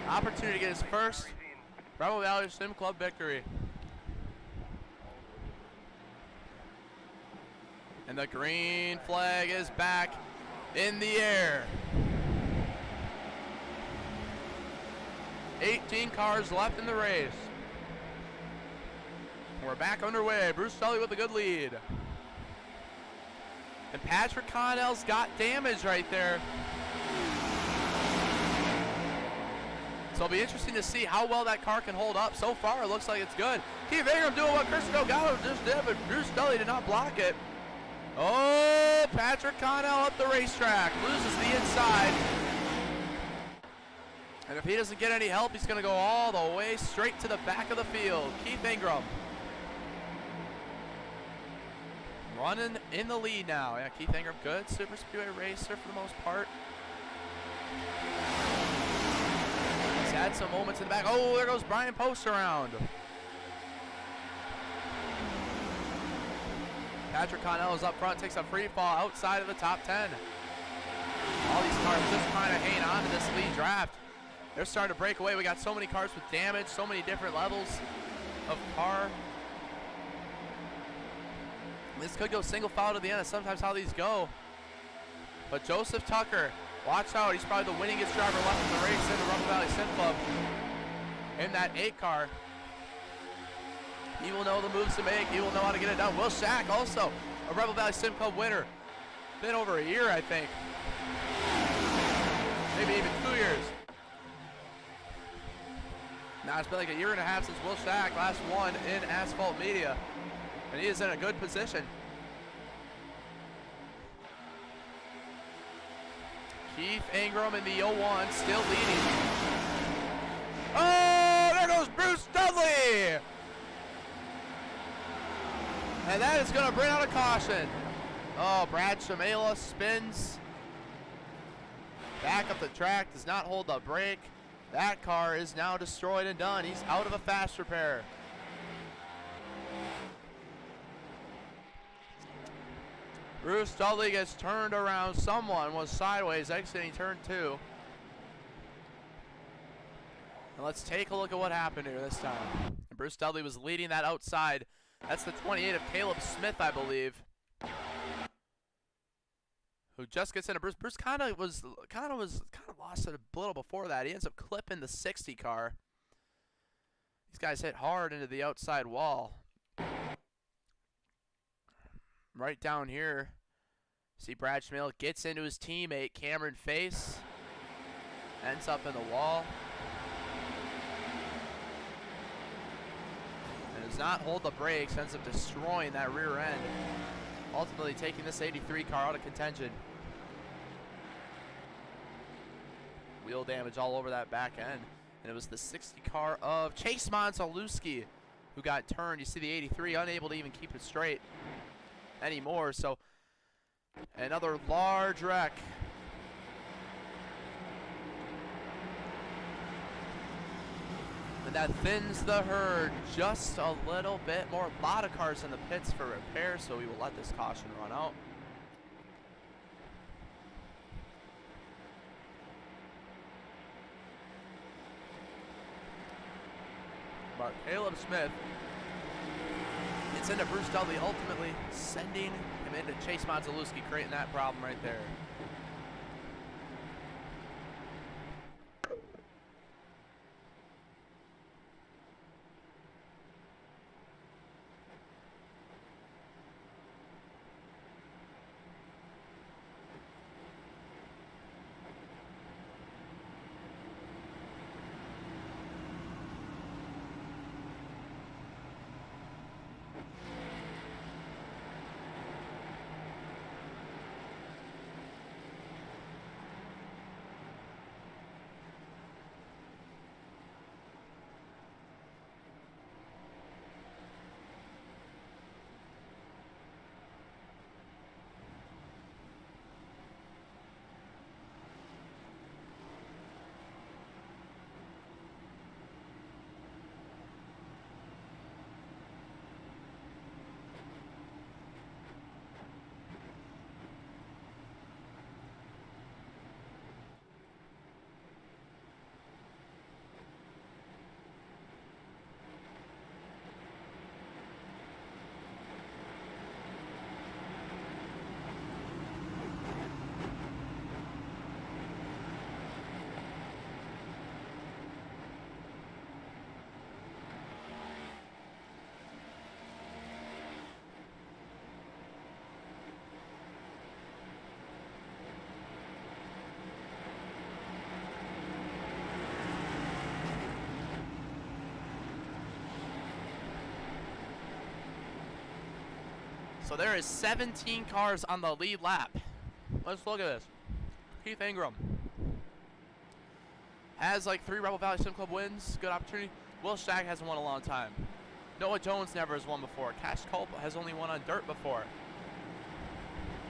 Opportunity to get his first Rebel Valley Sim Club victory. And the green flag is back in the air. 18 cars left in the race. We're back underway. Bruce Dudley with a good lead. And Patrick Connell's got damage right there. So it'll be interesting to see how well that car can hold up. So far, it looks like it's good. Keith Ingram doing what Chris Delgado just did, but Bruce Dudley did not block it. Oh, Patrick Connell up the racetrack. Loses the inside. And if he doesn't get any help, he's going to go all the way straight to the back of the field. Keith Ingram running in the lead now. Yeah, Keith Ingram, good super speedway racer for the most part. He's had some moments in the back. Oh, there goes Brian Post around. Patrick Connell is up front, takes a free fall outside of the top 10. All these cars just trying to hang on to this lead draft. They're starting to break away. We got so many cars with damage, so many different levels of car. This could go single file to the end. That's sometimes how these go. But Joseph Tucker, watch out. He's probably the winningest driver left in the race in the Rebel Valley Sim Club in that 8 car. He will know the moves to make. He will know how to get it done. Will Shack, also a Rebel Valley Sim Club winner. Been over a year, I think. Maybe even 2 years. Now it's been like a year and a half since Will Shack last won in Asphalt Media. And he is in a good position. Keith Ingram in the 01, still leading. Oh, there goes Bruce Dudley! And that is going to bring out a caution. Oh, Brad Cmejla spins. Back up the track, does not hold the brake. That car is now destroyed and done. He's out of a fast repair. Bruce Dudley gets turned around. Someone was sideways exiting turn 2. And let's take a look at what happened here this time. And Bruce Dudley was leading that outside. That's the 28 of Caleb Smith, I believe, who just gets into. Bruce kind of lost it a little before that. He ends up clipping the 60 car. These guys hit hard into the outside wall. Right down here, see Brad Cmejla gets into his teammate Cameron Face, ends up in the wall, and does not hold the brakes, ends up destroying that rear end, ultimately taking this 83 car out of contention. Wheel damage all over that back end, and it was the 60 car of Chase Monsalewski who got turned. You see the 83 unable to even keep it straight anymore, so another large wreck. And that thins the herd just a little bit more. A lot of cars in the pits for repair, so we will let this caution run out. But Caleb Smith gets into Bruce Dudley, ultimately sending him into Chase Monsalewski, creating that problem right there. So there is 17 cars on the lead lap. Let's look at this. Keith Ingram has like 3 Rebel Valley Sim Club wins. Good opportunity. Will Shack hasn't won a long time. Noah Jones never has won before. Cash Culp has only won on dirt before.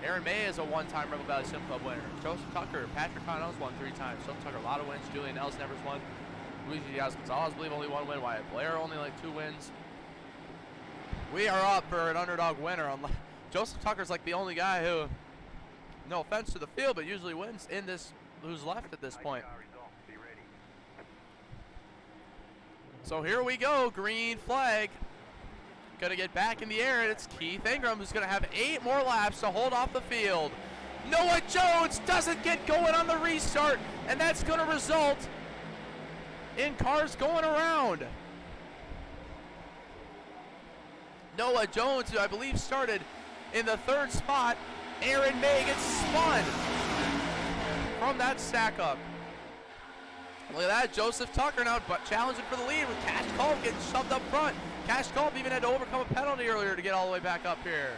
Aaron May is a one-time Rebel Valley Sim Club winner. Joseph Tucker, Patrick Connell's won 3 times. Joseph Tucker, a lot of wins. Julian Els never's won. Luigi Diaz-Gonzalez, I believe, only 1 win. Wyatt Blair, only like 2 wins. We are up for an underdog winner. Joseph Tucker's like the only guy who, no offense to the field, but usually wins in this, who's left at this point. So here we go, green flag. Gonna get back in the air, and it's Keith Ingram who's gonna have 8 more laps to hold off the field. Noah Jones doesn't get going on the restart, and that's gonna result in cars going around. Noah Jones, who I believe started in the 3rd spot. Aaron May gets spun from that stack up. Look at that, Joseph Tucker now but challenging for the lead with Cash Culp getting shoved up front. Cash Culp even had to overcome a penalty earlier to get all the way back up here.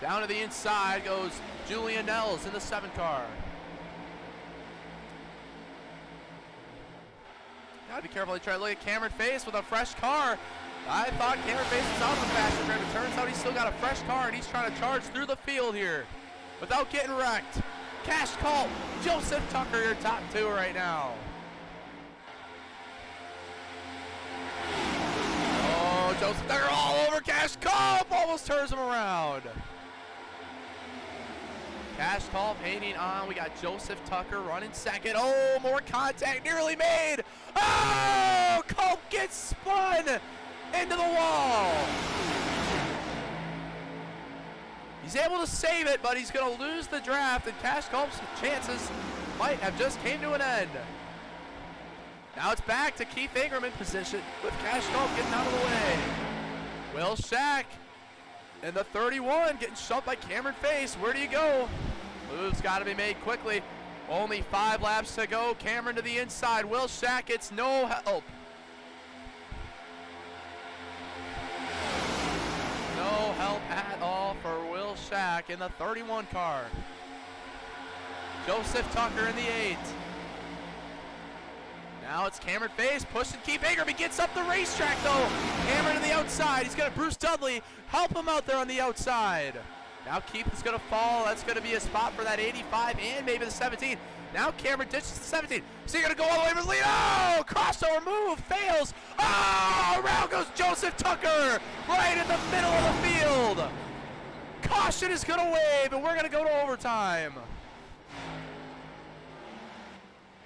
Down to the inside goes Julian Nels in the 7 car. Gotta be careful. They try to look at Cameron Face with a fresh car. I thought Cameron Face was out of the faster grid. It turns out he's still got a fresh car and he's trying to charge through the field here without getting wrecked. Cash Culp, Joseph Tucker, your top 2 right now. Oh, Joseph Tucker all over Cash Culp, almost turns him around. Cash Culp hanging on. We got Joseph Tucker running 2nd. Oh, more contact nearly made. Oh, Culp gets spun into the wall. He's able to save it, but he's going to lose the draft, and Cash Culp's chances might have just came to an end. Now it's back to Keith Ingram in position with Cash Culp getting out of the way. Will Shack in the 31 getting shoved by Cameron Face. Where do you go? Move's got to be made quickly. Only 5 laps to go. Cameron to the inside. Will Shack gets no help. No help at all for Will Shack in the 31 car. Joseph Tucker in the 8. Now it's Cameron Face pushing Keith Ingram. He gets up the racetrack though. Cameron to the outside. He's got Bruce Dudley help him out there on the outside. Now Keith is going to fall. That's going to be a spot for that 85 and maybe the 17. Now Cameron ditches the 17. So you're going to go all the way for the lead. Oh, crossover move fails. Oh, around goes Joseph Tucker right in the middle of the field. Caution is going to wave, and we're going to go to overtime.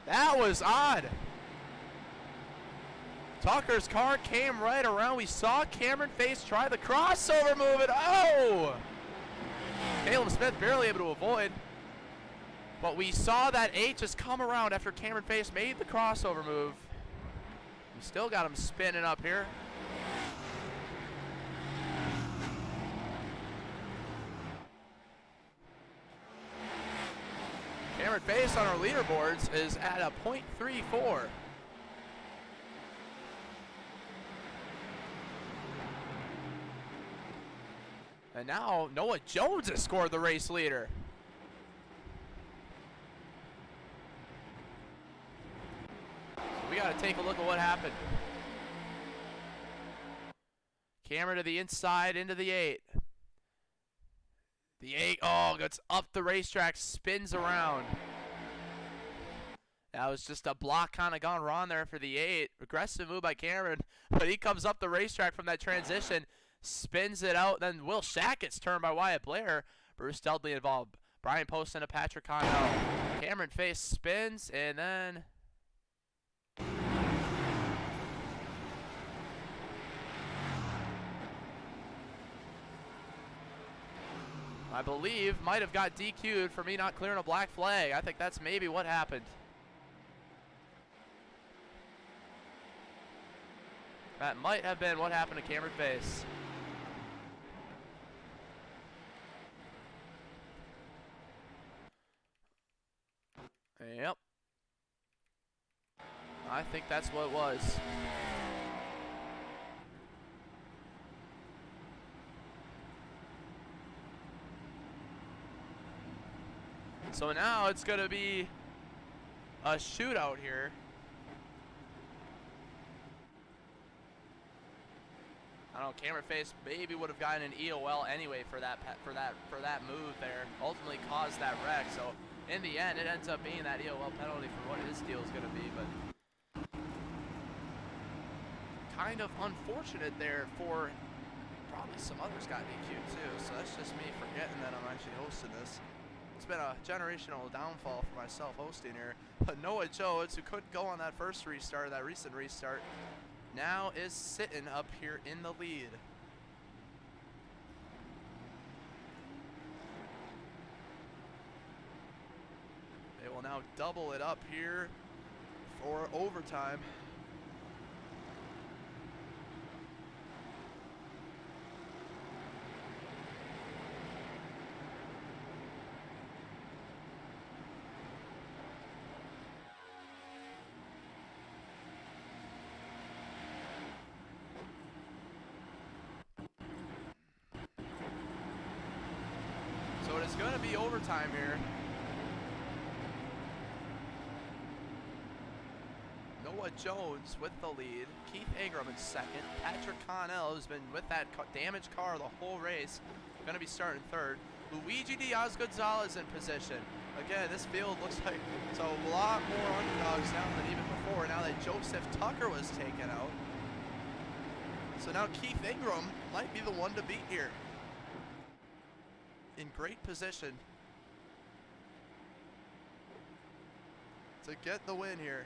That was odd. Tucker's car came right around. We saw Cameron Face try the crossover move, and oh! Caleb Smith barely able to avoid. But we saw that 8 just come around after Cameron Face made the crossover move. We still got him spinning up here. Cameron Face on our leaderboards is at a .34. And now Noah Jones has scored the race leader. So we got to take a look at what happened. Cameron to the inside into the 8. The 8, oh, gets up the racetrack, spins around. That was just a block kind of gone wrong there for the 8. Aggressive move by Cameron, but he comes up the racetrack from that transition. Spins it out, then Will Shack gets turned by Wyatt Blair. Bruce Dudley involved. Brian Poston to Patrick Connell. Cameron Face spins, and then I believe might have got DQ'd for me not clearing a black flag. I think that's maybe what happened. That might have been what happened to Cameron Face. Yep. I think that's what it was. So now it's going to be a shootout here. I don't know, Cameron Face maybe would have gotten an EOL anyway for that move there. Ultimately caused that wreck. So in the end, it ends up being that EOL penalty for what his deal is going to be. But kind of unfortunate there for probably some others got DQ'd too. So that's just me forgetting that I'm actually hosting this. It's been a generational downfall for myself hosting here. But Noah Jones, who couldn't go on that first restart, that recent restart, now is sitting up here in the lead. They will now double it up here for overtime. So it is going to be overtime here. Noah Jones with the lead. Keith Ingram in second. Patrick Connell has been with that damaged car the whole race. Going to be starting third. Luigi Diaz-Gonzalez in position. Again, this field looks like it's a lot more underdogs now than even before, now that Joseph Tucker was taken out. So now Keith Ingram might be the one to beat here. In great position to get the win here.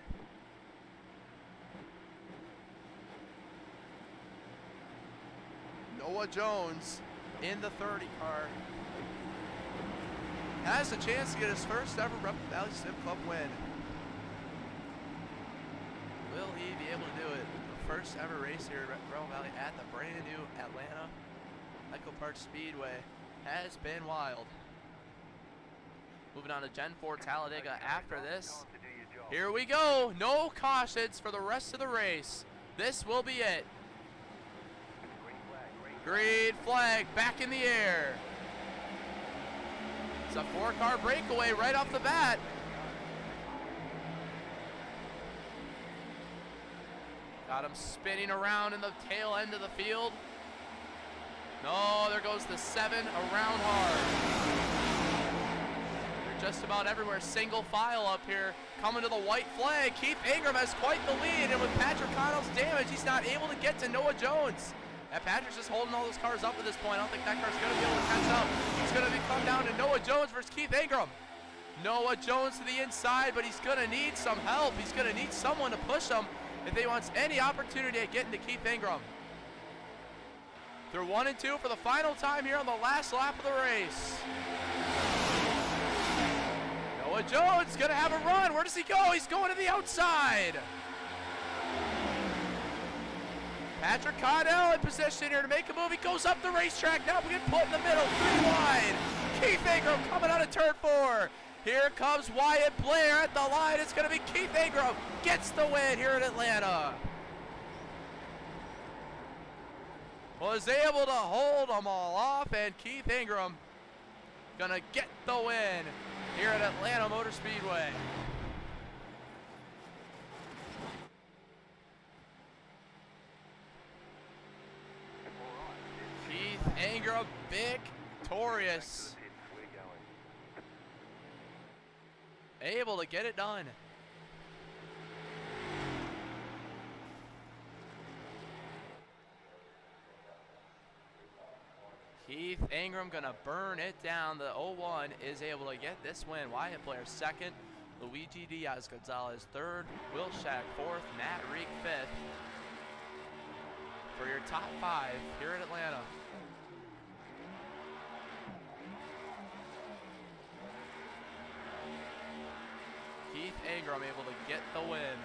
Noah Jones in the 30 car has a chance to get his first ever Rebel Valley Sim Club win. Will he be able to do it? The first ever race here at Rebel Valley at the brand new Atlanta Echo Park Speedway has been wild. Moving on to Gen 4 Talladega after this. Here we go. No cautions for the rest of the race. This will be it. Green flag back in the air. It's a 4-car breakaway right off the bat. Got him spinning around in the tail end of the field. No, there goes the 7 around hard. They're just about everywhere. Single file up here. Coming to the white flag. Keith Ingram has quite the lead. And with Patrick Connell's damage, he's not able to get to Noah Jones. And Patrick's just holding all those cars up at this point. I don't think that car's going to be able to catch up. He's going to come down to Noah Jones versus Keith Ingram. Noah Jones to the inside, but he's going to need some help. He's going to need someone to push him if he wants any opportunity at getting to Keith Ingram. They're 1 and 2 for the final time here on the last lap of the race. Noah Jones going to have a run. Where does he go? He's going to the outside. Patrick Connell in position here to make a move. He goes up the racetrack. Now we get put in the middle. 3 wide. Keith Ingram coming out of turn 4. Here comes Wyatt Blair at the line. It's going to be Keith Ingram. Gets the win here in Atlanta. Was able to hold them all off, and Keith Ingram going to get the win here at Atlanta Motor Speedway. Keith Ingram victorious. Able to get it done. Keith Ingram gonna burn it down. The 01 is able to get this win. Wyatt Blair second, Luigi Diaz-Gonzalez third, Will Shack fourth, Matt Reek fifth. For your top 5 here in Atlanta. Keith Ingram able to get the win.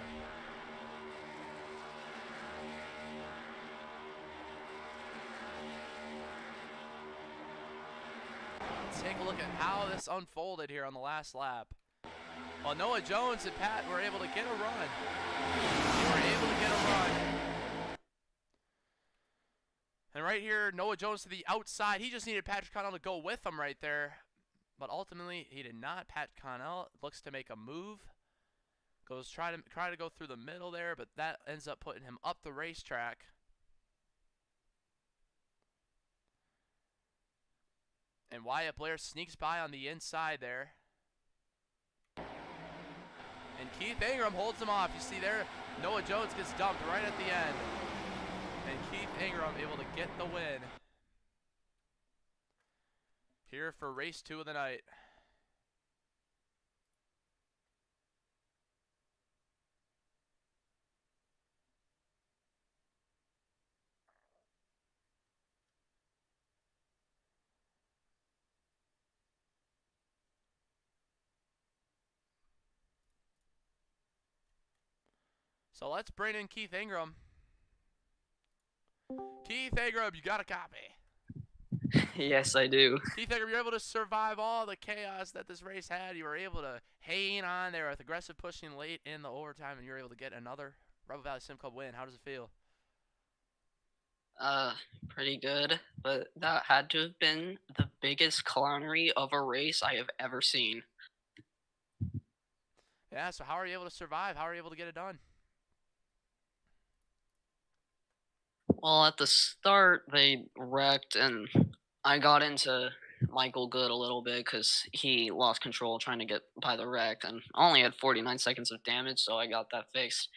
Let's take a look at how this unfolded here on the last lap. Well, Noah Jones and Pat were able to get a run. They were able to get a run. And right here, Noah Jones to the outside. He just needed Patrick Connell to go with him right there. But ultimately, he did not. Pat Connell looks to make a move. Try to go through the middle there, but that ends up putting him up the racetrack. And Wyatt Blair sneaks by on the inside there. And Keith Ingram holds him off. You see there, Noah Jones gets dumped right at the end. And Keith Ingram able to get the win here for race 2 of the night. So let's bring in Keith Ingram. Keith Ingram, you got a copy. Yes, I do. Keith Ingram, you're able to survive all the chaos that this race had. You were able to hang on there with aggressive pushing late in the overtime, and you were able to get another Rebel Valley Sim Club win. How does it feel? Pretty good, but that had to have been the biggest clownery of a race I have ever seen. Yeah, so how are you able to survive? How are you able to get it done? Well, at the start, they wrecked, and I got into Michael Good a little bit because he lost control trying to get by the wreck, and I only had 49 seconds of damage, so I got that fixed.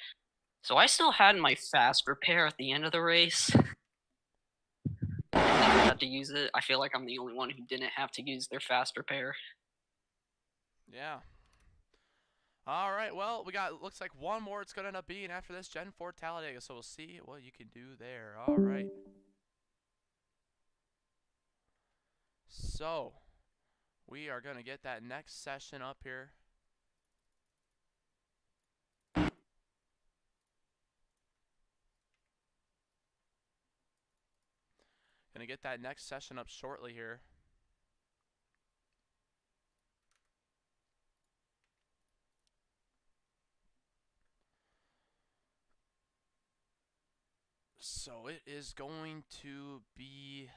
So I still had my fast repair at the end of the race. I had to use it. I feel like I'm the only one who didn't have to use their fast repair. Yeah. All right, well, we got, looks like one more it's going to end up being after this, Gen 4 Talladega, so we'll see what you can do there. All right. So, we are going to get that next session up here. Going to get that next session up shortly here. So it is going to be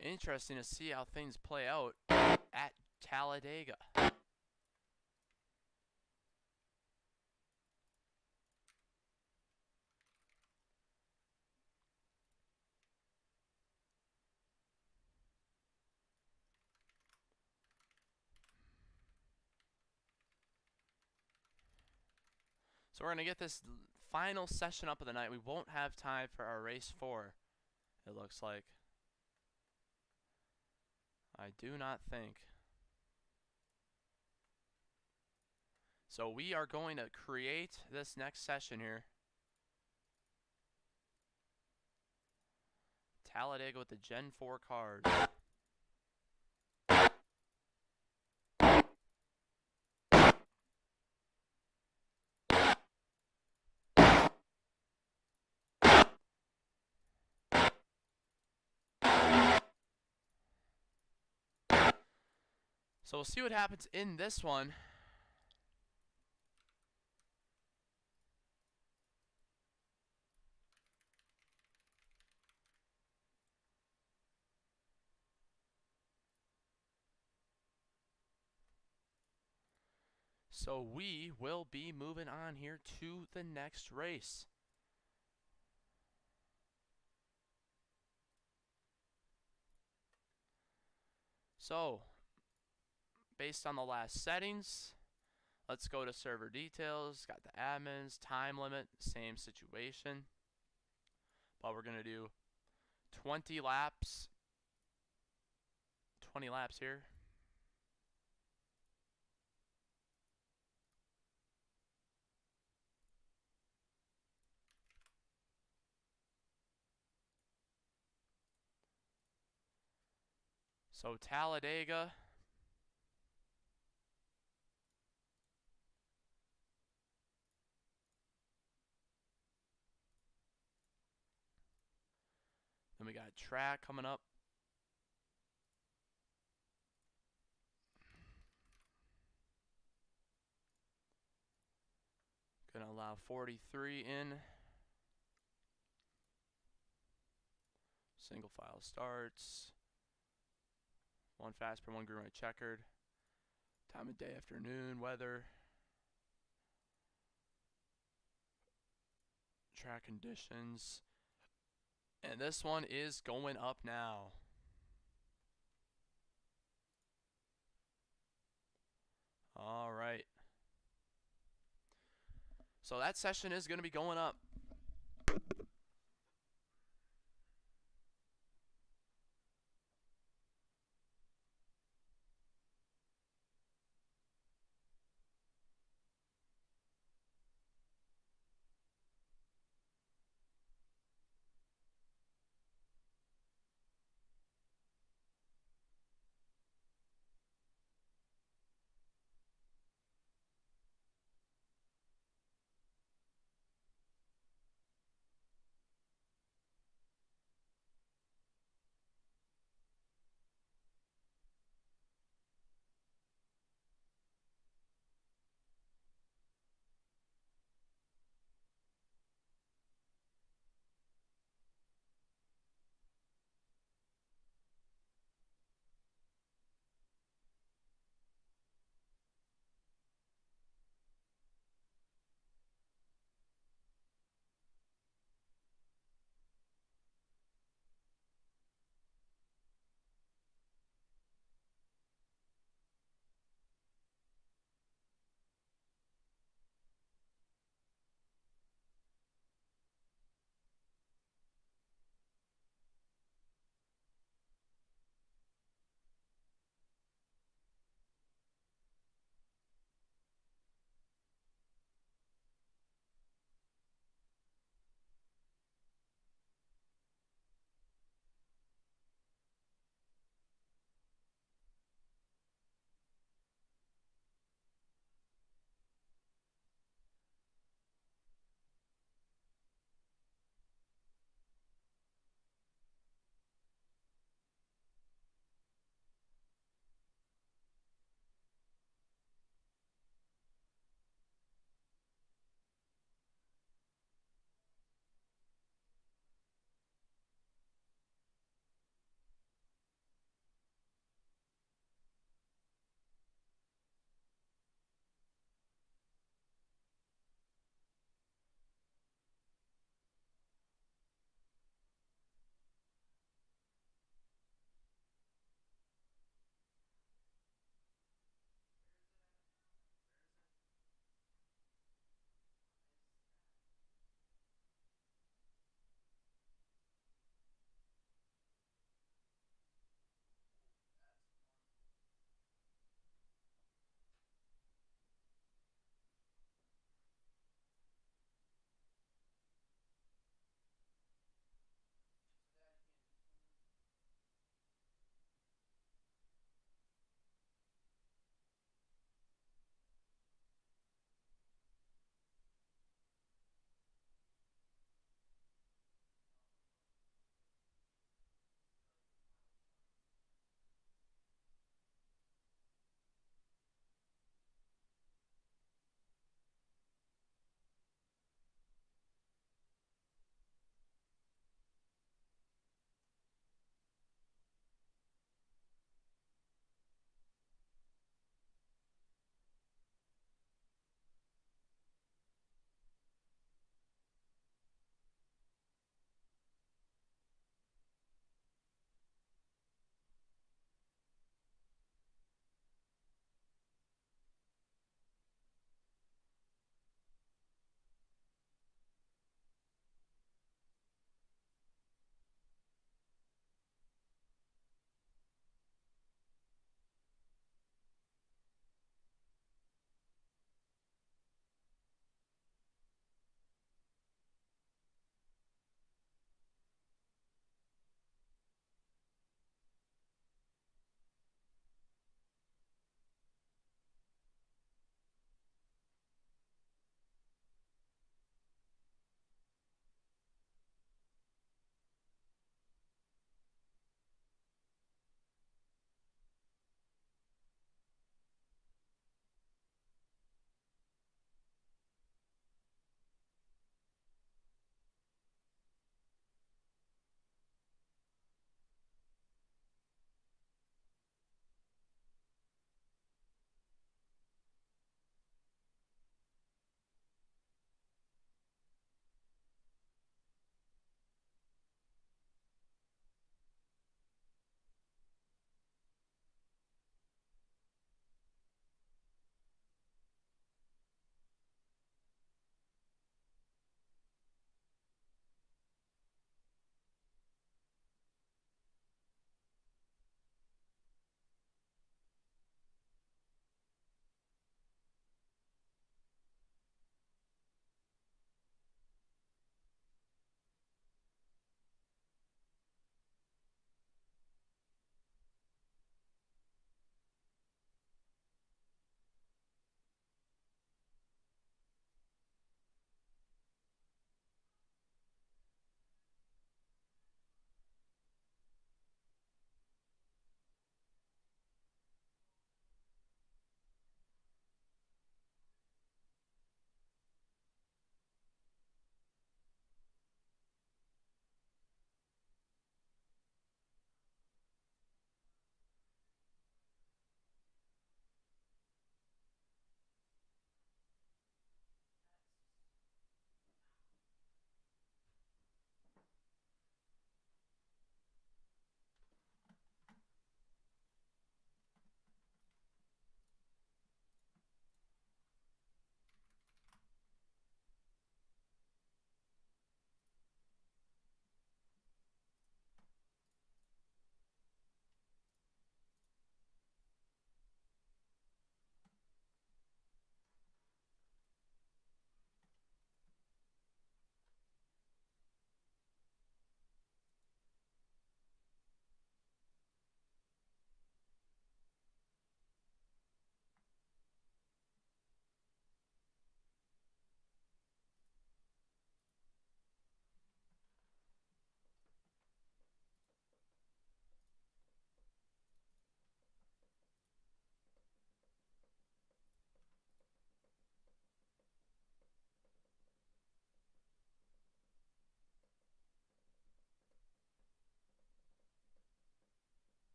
interesting to see how things play out at Talladega. So we're going to get this final session up of the night. We won't have time for our race 4, it looks like. I do not think. So we are going to create this next session here. Talladega with the Gen 4 cars. So we'll see what happens in this one. So we will be moving on here to the next race. So, based on the last settings, let's go to server details. Got the admins, time limit, same situation. But we're going to do 20 laps. 20 laps here. So Talladega. Then we got track coming up. Gonna allow 43 in. Single file starts. One fast per one green white checkered. Time of day, afternoon, weather. Track conditions. And this one is going up now. All right. So that session is going to be going up.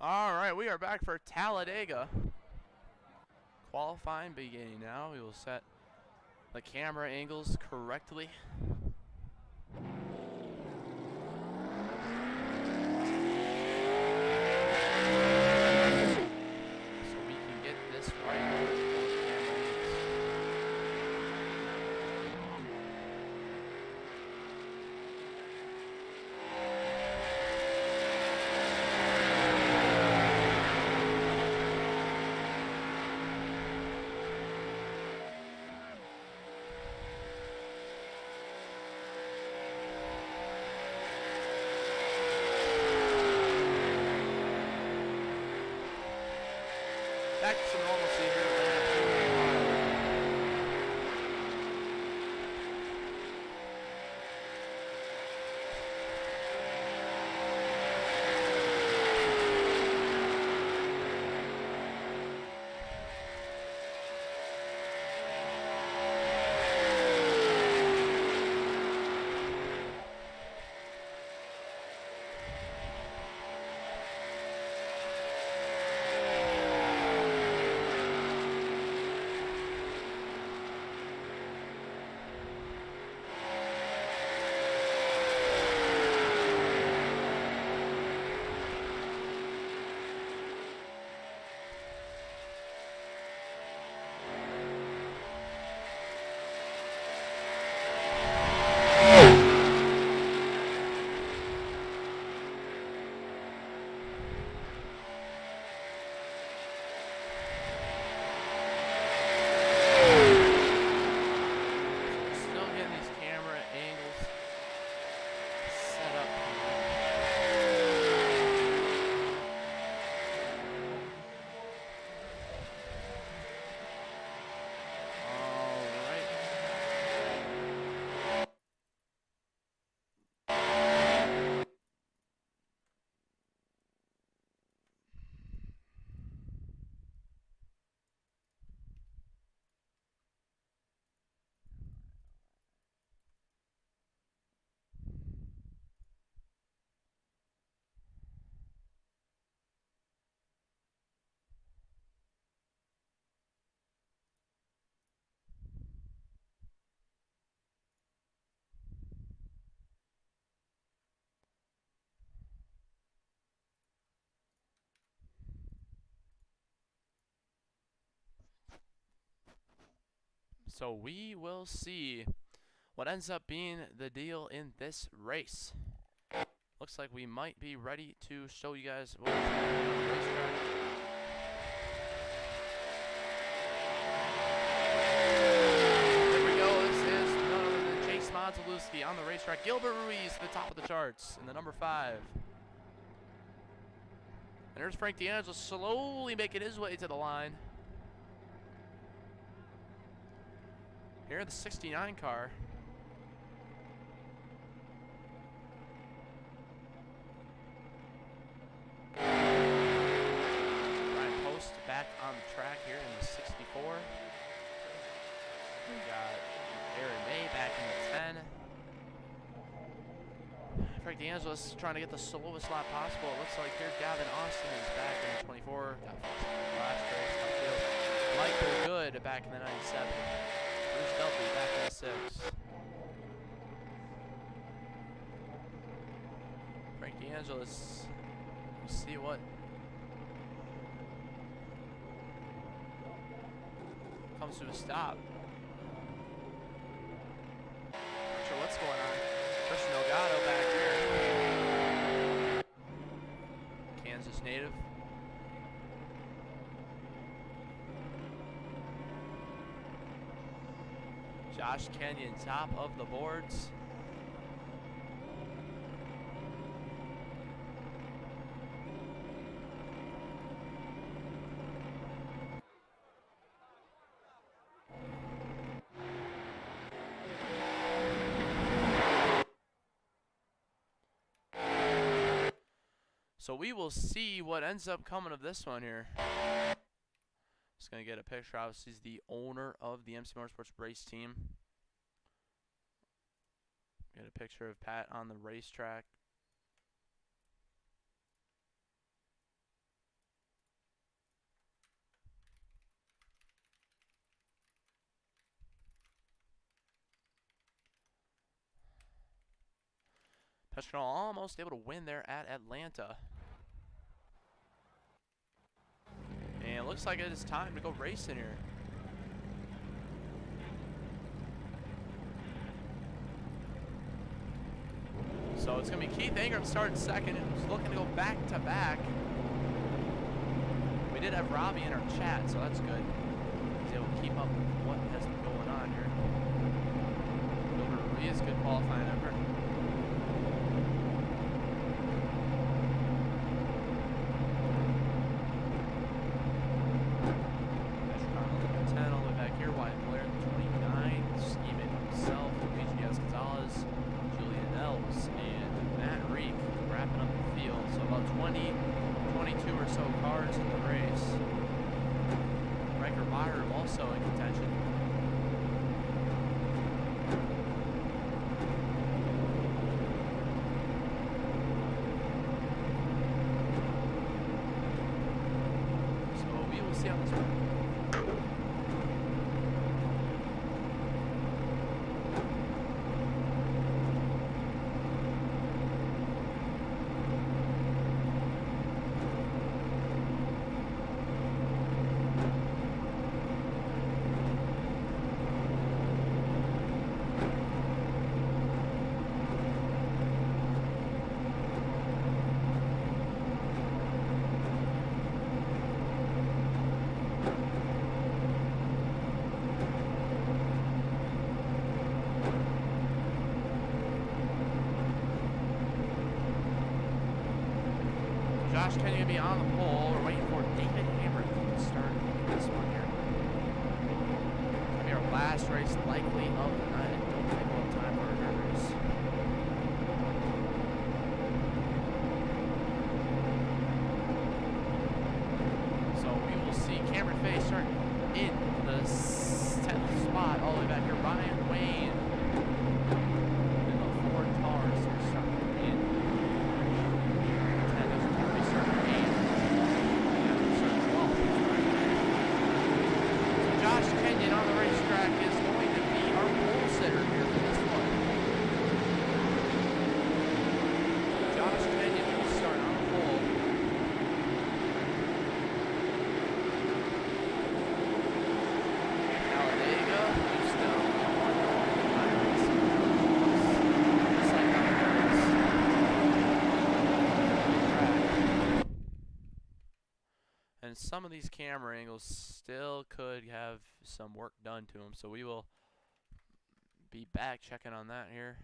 All right, we are back for Talladega. Qualifying beginning now. We will set the camera angles correctly. So we can get this right. Back to some normalcy here. Still getting these camera angles set up. All right. So we will see what ends up being the deal in this race. Looks like we might be ready to show you guys what is happening on the racetrack. Here we go. This is none other than Chase Montelewski on the racetrack. Gilbert Ruiz to the top of the charts in the number 5. And there's Frank D'Angelo slowly making his way to the line. Here in the 69 car. Brian Post back on the track here in the 64. We got Aaron May back in the 10. Frank D'Angelo is trying to get the slowest lap possible. It looks like here Gavin Austin is back in the 24. Got last race, Michael Good back in the 97. Bruce Delpy back in the 6. Frank D'Angelo's, we'll see what comes to a stop. Not sure what's going on. Christian Elgato back here. Kansas native. Josh Kenyon, top of the boards. So we will see what ends up coming of this one here. Just going to get a picture. Obviously, he's the owner of the MC Motorsports race team. Get a picture of Pat on the racetrack. Josh Knoll almost able to win there at Atlanta. And it looks like it is time to go racing here. So it's going to be Keith Ingram starting second, and he's looking to go back to back. We did have Robbie in our chat, so that's good. He's able to keep up with what has been going on here. Gilbert Ruiz, good qualifying effort. That's 10 all the way back here. Wyatt Blair, 29. Scheming himself. Luigi Gonzalez, Julian Els, and Matt Reek wrapping up the field. So about 22 or so cars in the race. Riker Meyer also in contention. So we will see on this one. Josh Kenny gonna be on the pole. We're waiting for David Hammer to start this one here. Gonna be our last race likely of the night. I don't think we'll have time for a dirt race. So we will see Cameron Fay start in the 10th spot all the way back here. Ryan Wayne in the Ford Taurus here starting in. Josh Kenyon on the racetrack is going to be our pole sitter here for this one. Josh Kenyon will start on the pole. Talladega, Houston, just like how it is. And some of these camera angles still could have some work done to them, so we will be back checking on that here.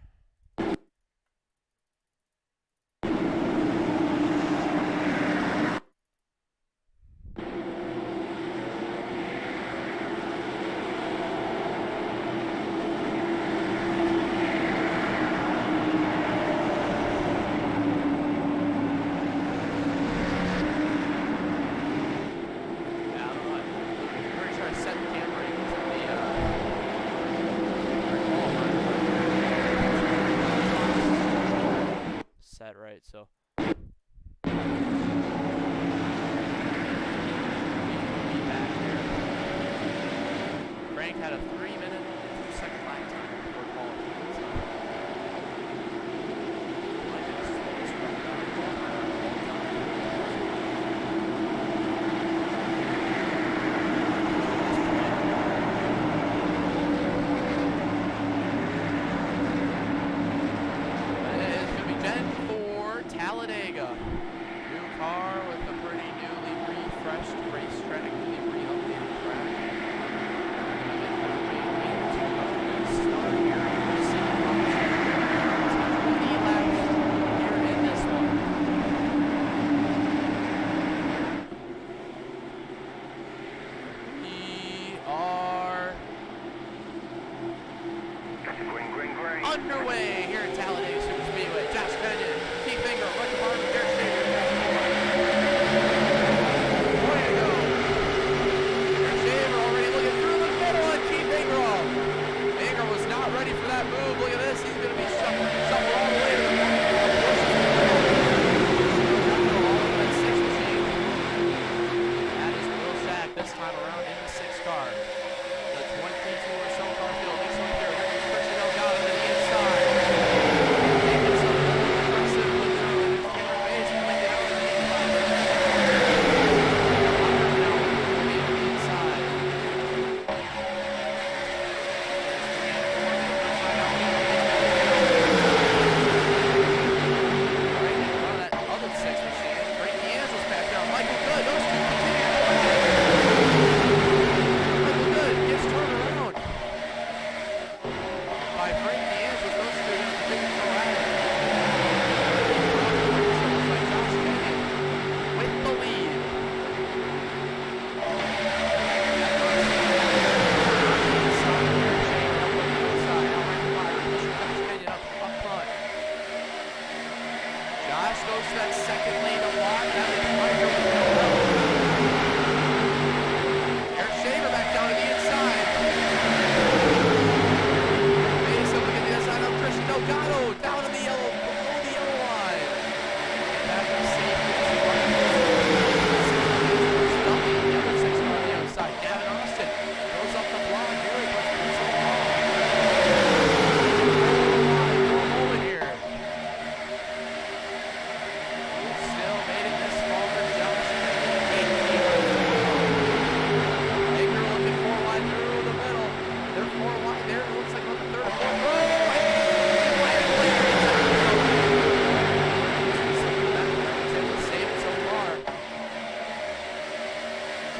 Right, so Frank had a 3-minute and 2-second lap time before qualifying. So Talladega. New car with a pretty newly refreshed racetrack, newly re-updated track.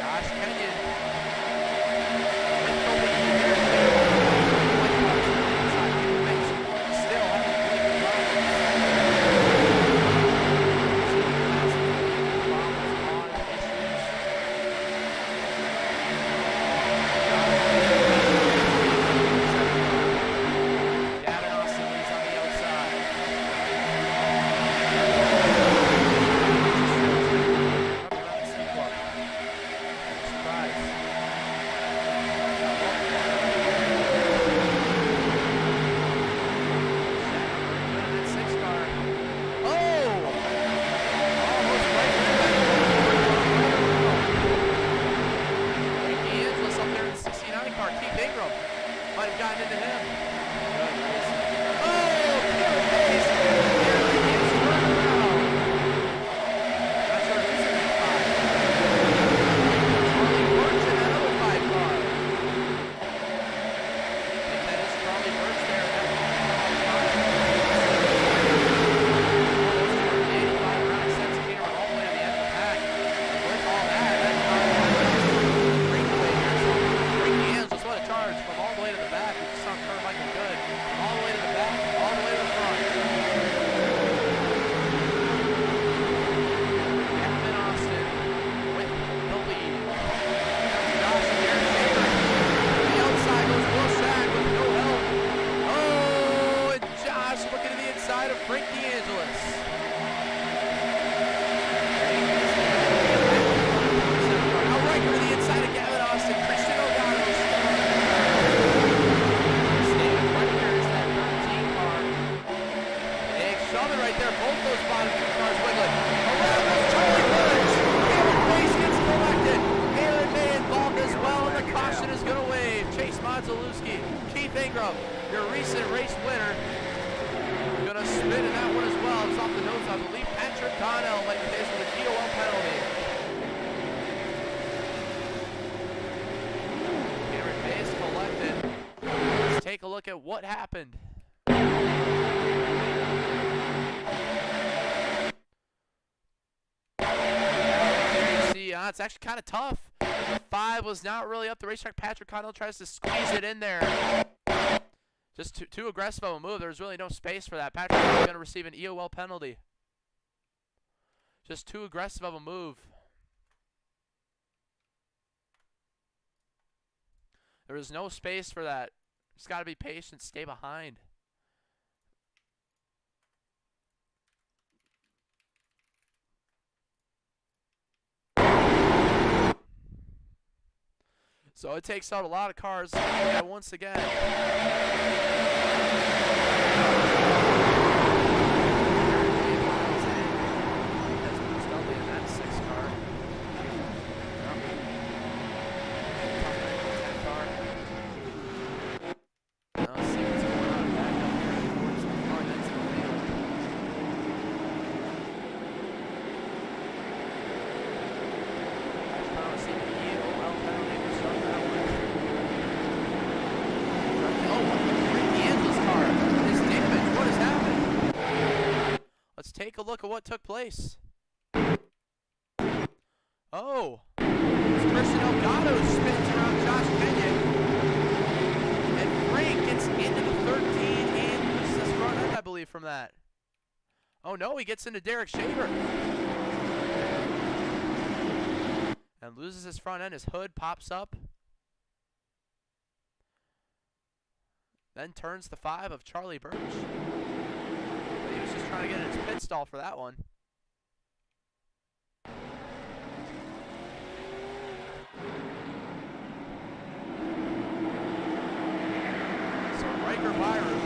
Josh Kenyon. Take a look at what happened. See, it's actually kind of tough. 5 was not really up the racetrack. Patrick Connell tries to squeeze it in there. Just too aggressive of a move. There's really no space for that. Patrick is going to receive an EOL penalty. Just too aggressive of a move. There is no space for that. Just got to be patient, stay behind. So it takes out a lot of cars once again. Take a look at what took place. Oh, it's Christian Elgato spins around Josh Kenyon, and Frank gets into the 13 and loses his front end, I believe, from that. Oh no, he gets into Derek Shaver and loses his front end. His hood pops up, then turns the 5 of Charlie Birch. He was just trying to get in his pit stall for that one. So Riker Byron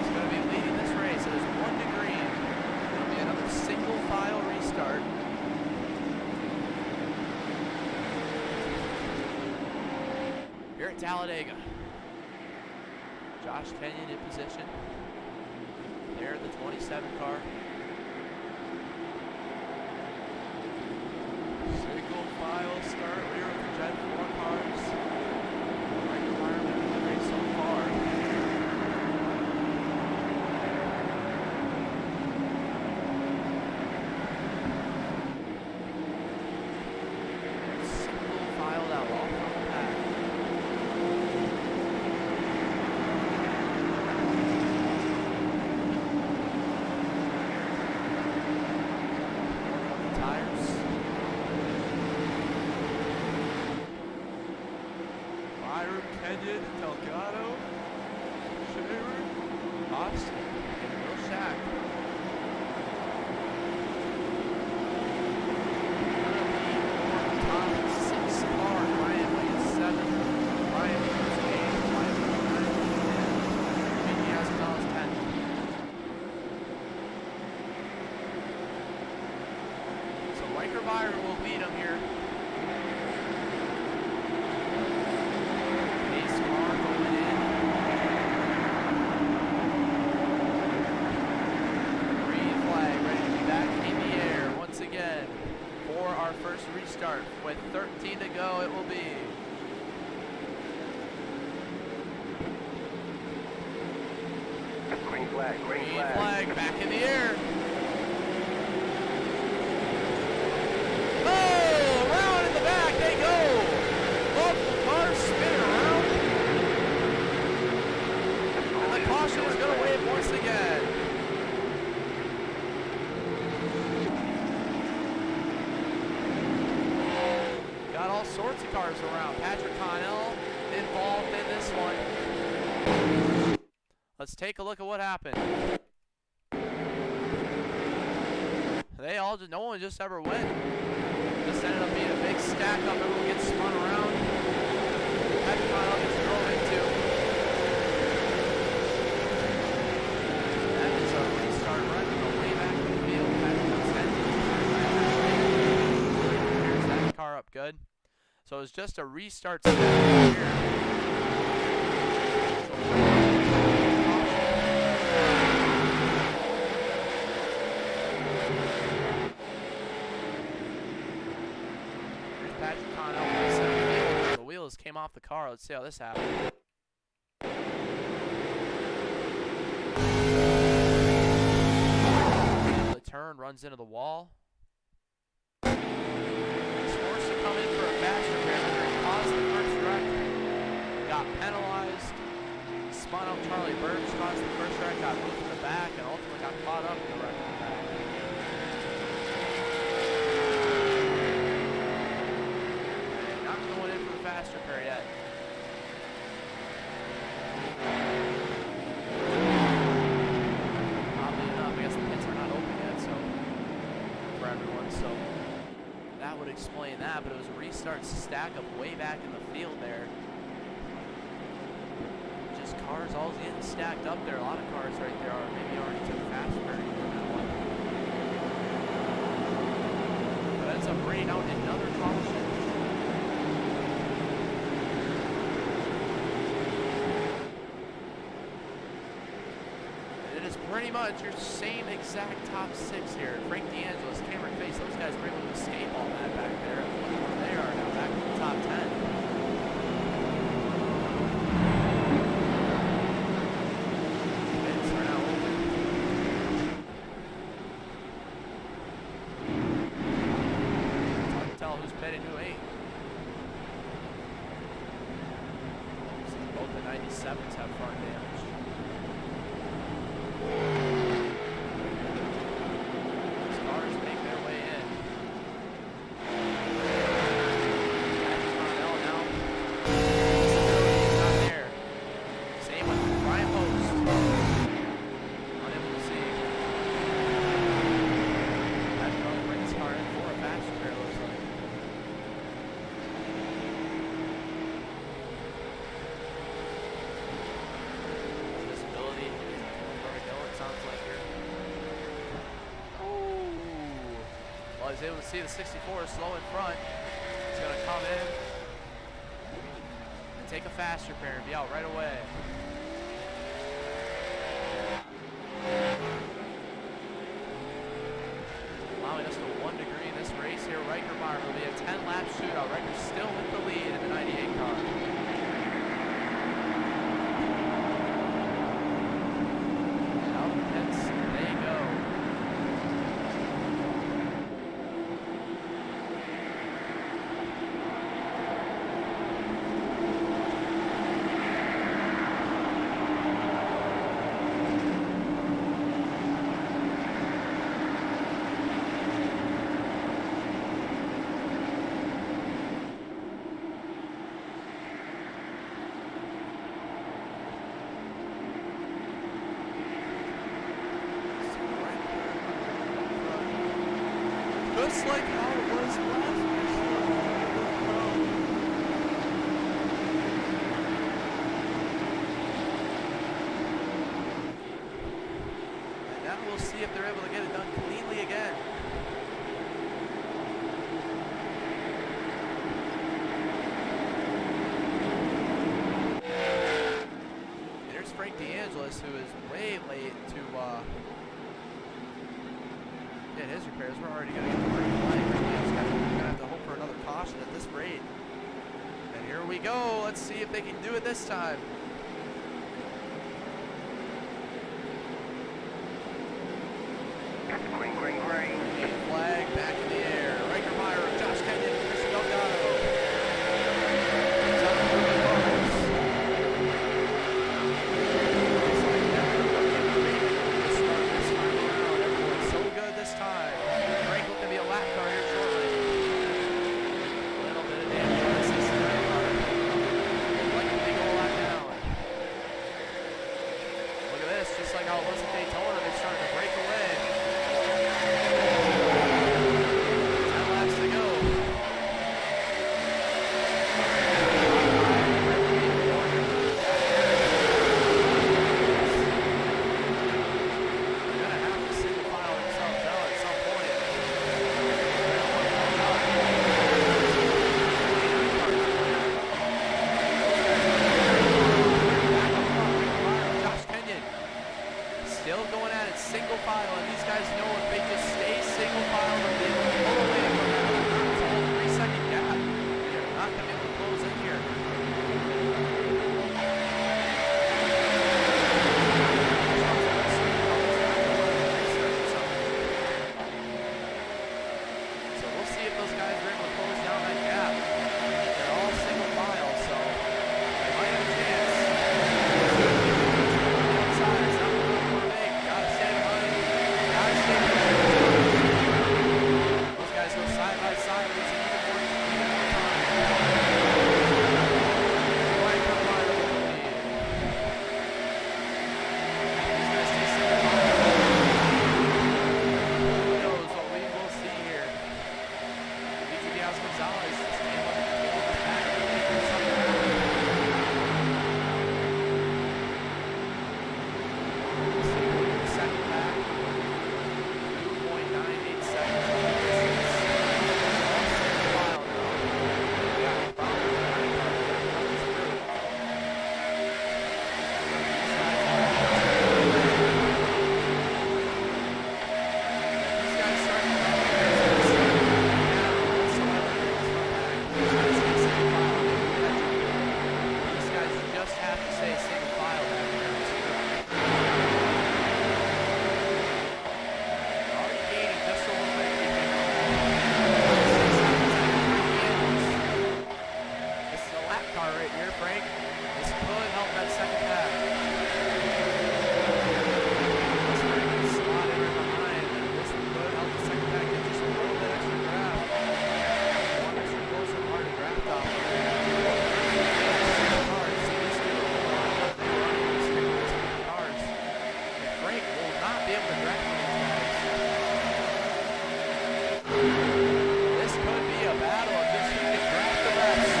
is going to be leading this race. It is 1 to green. It'll be another single file restart. Here at Talladega. Josh Kenyon in position. There, the 27 car. Single file start, rear of the Gen 4 cars. Right environment of the race so far. across. Get a little shack. Top 6 car, Ryan Williams 7, Ryan Williams 8, Ryan Williams 9, and Vinny Aspen's 10. So Riker Byron will lead him here. Pace car going in. Green flag ready to be back in the air once again for our first restart. With 13 to go, it will be. Green flag, green Green flag. flag back in the air. Oh, around in the back they go. Multiple cars spin around. And the caution is going to wave once again. Got all sorts of cars around. Patrick Connell involved in this one. Let's take a look at what happened. They all just, no one just ever went. This ended up being a big stack up. Everyone gets spun around. Patrick Connell gets drove into. That is a restart run from the way back in the field. Patrick Connell here's that car up good. So it was just a restart step here. The wheels came off the car. Let's see how this happened. The turn runs into the wall. He's forced to come in for a fast repair. He caused the first wreck. Got penalized. Spun up Charlie Burns, caused the first wreck. Got moved in the back and ultimately got caught up in the wreck in the back. Fast repair yet. Oddly enough, I guess the pits are not open yet, so for everyone, so that would explain that, but it was a restart stack up way back in the field there. Just cars all getting stacked up there. A lot of cars right there are maybe already took fast repair on that one. But ends up bringing out another caution. Pretty much your same exact top 6 here. Frank DeAngelis, Cameron Face, those guys were able to escape all that back there. And look where they are now, back in the top 10. Pits are now open. It's hard to tell who's pitting, who ain't. Both the 97s have front damage. These cars make their way in. Patrick Connell now. Visibility is not there. Same with Brian Post. Unable to see. Patrick Connell brings his car in for a fast repair, looks like. Visibility. Sounds like here. Ooh. Well, he's able to see the 64 slow in front. He's going to come in and take a fast repair and be out right away. Allowing us to 1 degree in this race here. Riker Bar will be a 10-lap shootout. Riker's still with the lead in the 98 car. we'll see if they're able to get it done cleanly again. There's Frank DeAngelis, who is way late to get his repairs. We're already going to get the green flag. We're going to have to hope for another caution at this rate. And here we go. Let's see if they can do it this time. Green, green, green. Green flag back in the air. Riker Meyer, Josh Kenyon, Chris Delgado. Top of the cars. Looks like everyone can make it to start this time around. Everyone's so good this time. Frank looking to be a lap car here shortly. A little bit of damage on this Cincinnati car. Like a big old lap down. Look at this, just like how it was at Daytona, they're starting to break away. 10 laps to go. They're gonna have to single file themselves out at some point. Josh Kenyon still going at it single file, and these guys know if they just stay single file, they'll be able to pull away from that whole 3-second gap. They're not gonna be able to close in here. So we'll see if those guys are able to close down that gap. They're all single file, so they might have a chance. Outside, it's not what we want to make. Gotta stay behind. Gotta stay behind. Those guys go side by side, losing even more time. Riker Meyer with the lead. These guys stay single file. Who knows what we will see here? BT Gonzalez is able to hold it back and make something happen. Second back, 2.98 seconds. Mile now. Yeah, probably these guys starting to these guys just have to stay single file back here. Already gaining just a little bit. This is a lap car right here, Frank. This could help that second pack. This Frank is slotted in behind, and this could help the second pack get just a little bit extra draft. One extra close and hard to draft off. Cars, these two cars. And Frank will not be able to draft these guys. This could be a battle of just who can draft the best.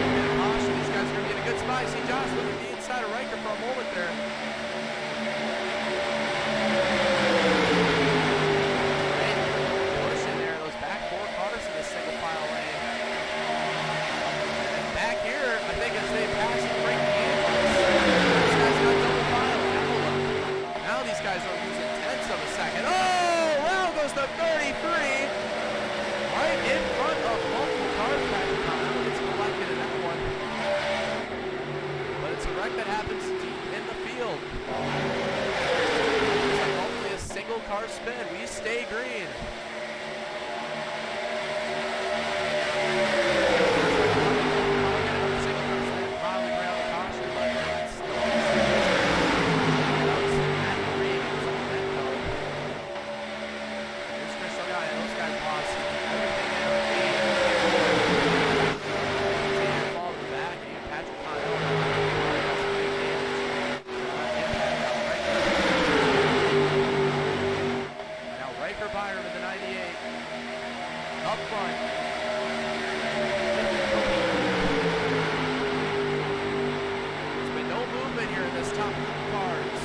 And caution, these guys are going to be in a good spot. See Josh looking at the inside of Riker for a moment there. Great push in there. Those back four cars in this single file lane. And back here, I think as they pass and break the these guys got double file. Now these guys are losing tenths of a second. Oh, round goes to 33. Right in front of multiple cars. Patrick Connell gets collected in that one. But it's a wreck that happens deep in the field. It's like hopefully a single car spin. We stay green. Probably ground caution, but it's Here's Chris Delgado. Those guys lost everything in the lead. Fall to the back, and Patrick Connell has some big damage. Impact out right there. Now Riker Byram in the 98. Up front. There's been no movement here in this top group of cars.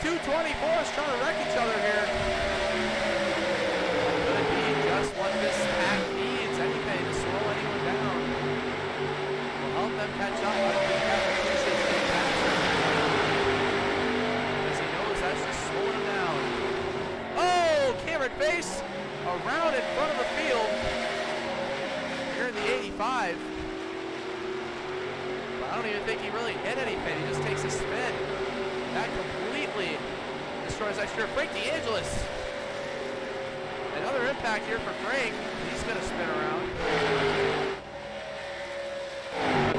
two 24s trying to wreck each other here. Could be just what this pack needs. Anything to slow anyone down. Will help them catch up. I don't think Kevin appreciates getting faster. Because he knows that's just slowing him down. Oh, Cameron Face around in front of the field. Here in the 85. But I don't even think he really hit anything. He just takes a spin. That completely destroys that strip. Frank DeAngelis. Another impact here for Frank. He's going to spin around.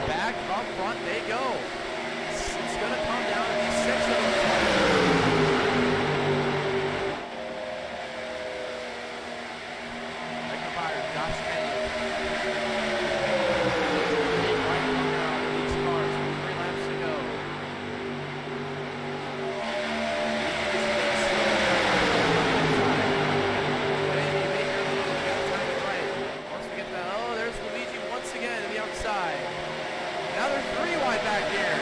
Back, up front, they go. It's going to come down to these 6 of them. Josh Henry. Right around these cars with 3 laps to go. Once we get that, oh, there's Luigi once again to the outside. Now they're 3 wide back here.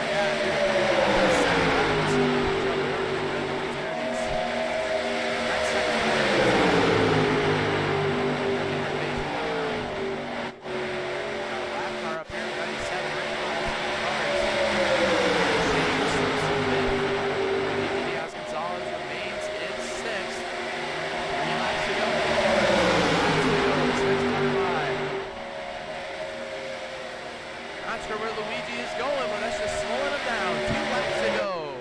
Not sure where Luigi is going, but that's just slowing him down. 2 laps to go.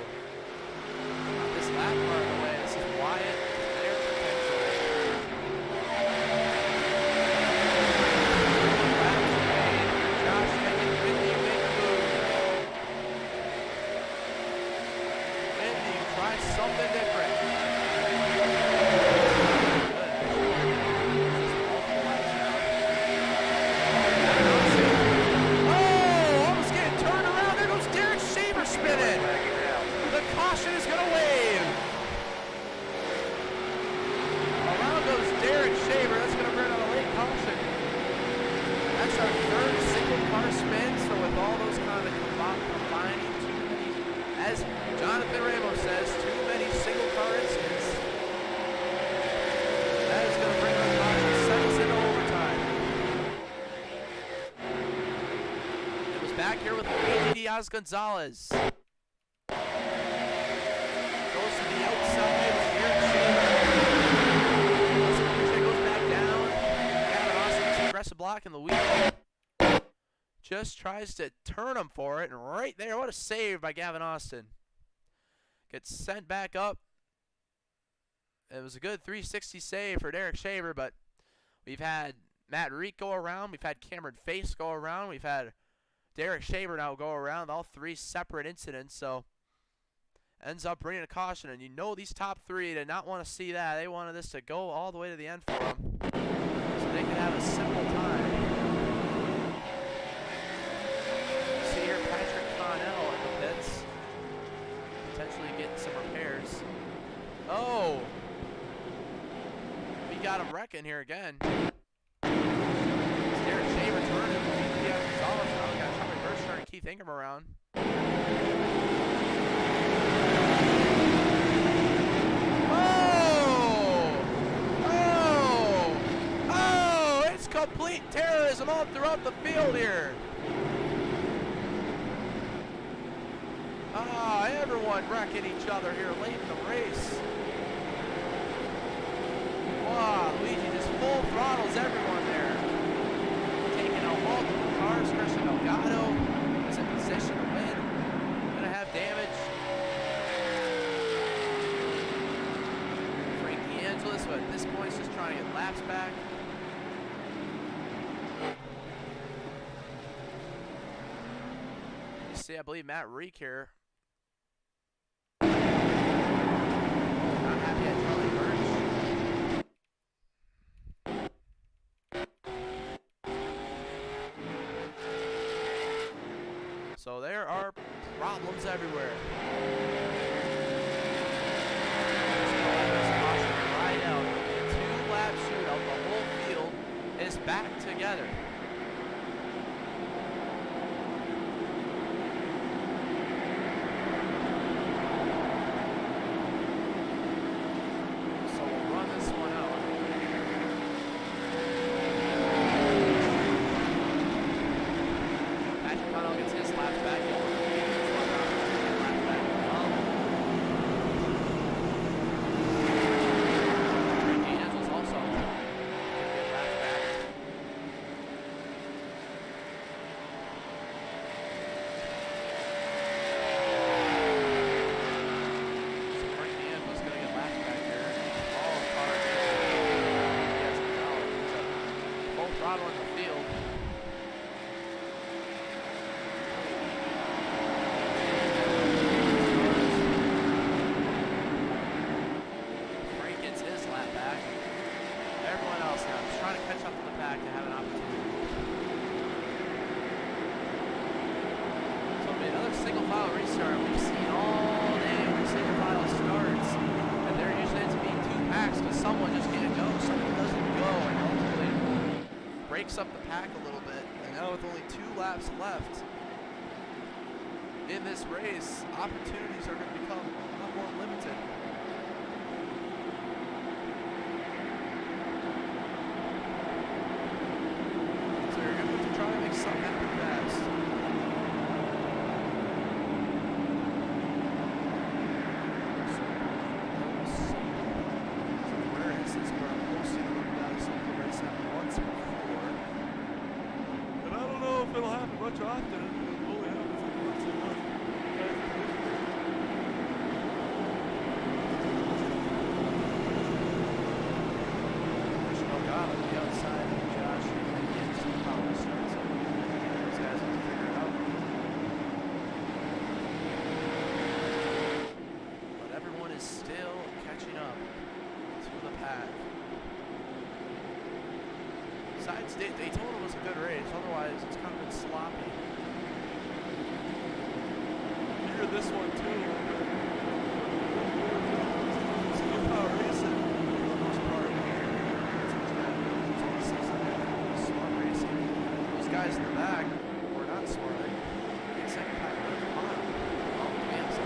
Not this lap part of the way. This is Wyatt. There potentially. Laps away. Josh Henry, Whitney, make a move. Whitney, try something different. Caution is going to wave. Around goes Derek Shaver. That's going to bring on a late caution. That's our 3rd single car spin. So with all those kind of combining too many, as Jonathan Ramos says, too many single car incidents. That is going to bring on caution. Send us into overtime. It was back here with Luigi Diaz-Gonzalez. Aggressive block and Luigi just tries to turn him for it, and right there, what a save by Gavin Austin. Gets sent back up. It was a good 360 save for Derek Shaver, but we've had Matt Reek go around, we've had Cameron Face go around, we've had Derek Shaver now go around, all 3 separate incidents, so ends up bringing a caution, and you know these top 3 did not want to see that. They wanted this to go all the way to the end for them, so they could have a simple time. See here Patrick Connell in the pits, potentially getting some repairs. Oh! We got him wrecking here again. It's Derek Shaver turning. We got Charlie Berkshire and Keith Ingram around. Complete terrorism all throughout the field here. Everyone wrecking each other here late in the race. Wow, Luigi just full throttles everyone there. Taking out multiple cars. Christian Delgado is in position to win. Gonna have damage. Frank DeAngelis, but at this point is just trying to get laps back. See, I believe Matt Reek here. Not happy at Charlie Birch. So there are problems everywhere. Right out. 2-lap shootout. The whole field is back together. breaks up the pack a little bit. And now with only 2 laps left in this race, opportunities are going to become a lot more limited. So you're going to have to try to make something happen fast. It'll happen much often. It only happens like once a month. God, on the outside of Josh and some power starts. Those guys will figure it out. But everyone is still catching up to the pack. Besides, Daytona was a good race. Otherwise, it's kind of been sloppy. Here, this one too. It's a good power racing for the most part. It's smart racing. Those guys in the back were not smart. They second pack would have come on. Oh, man, so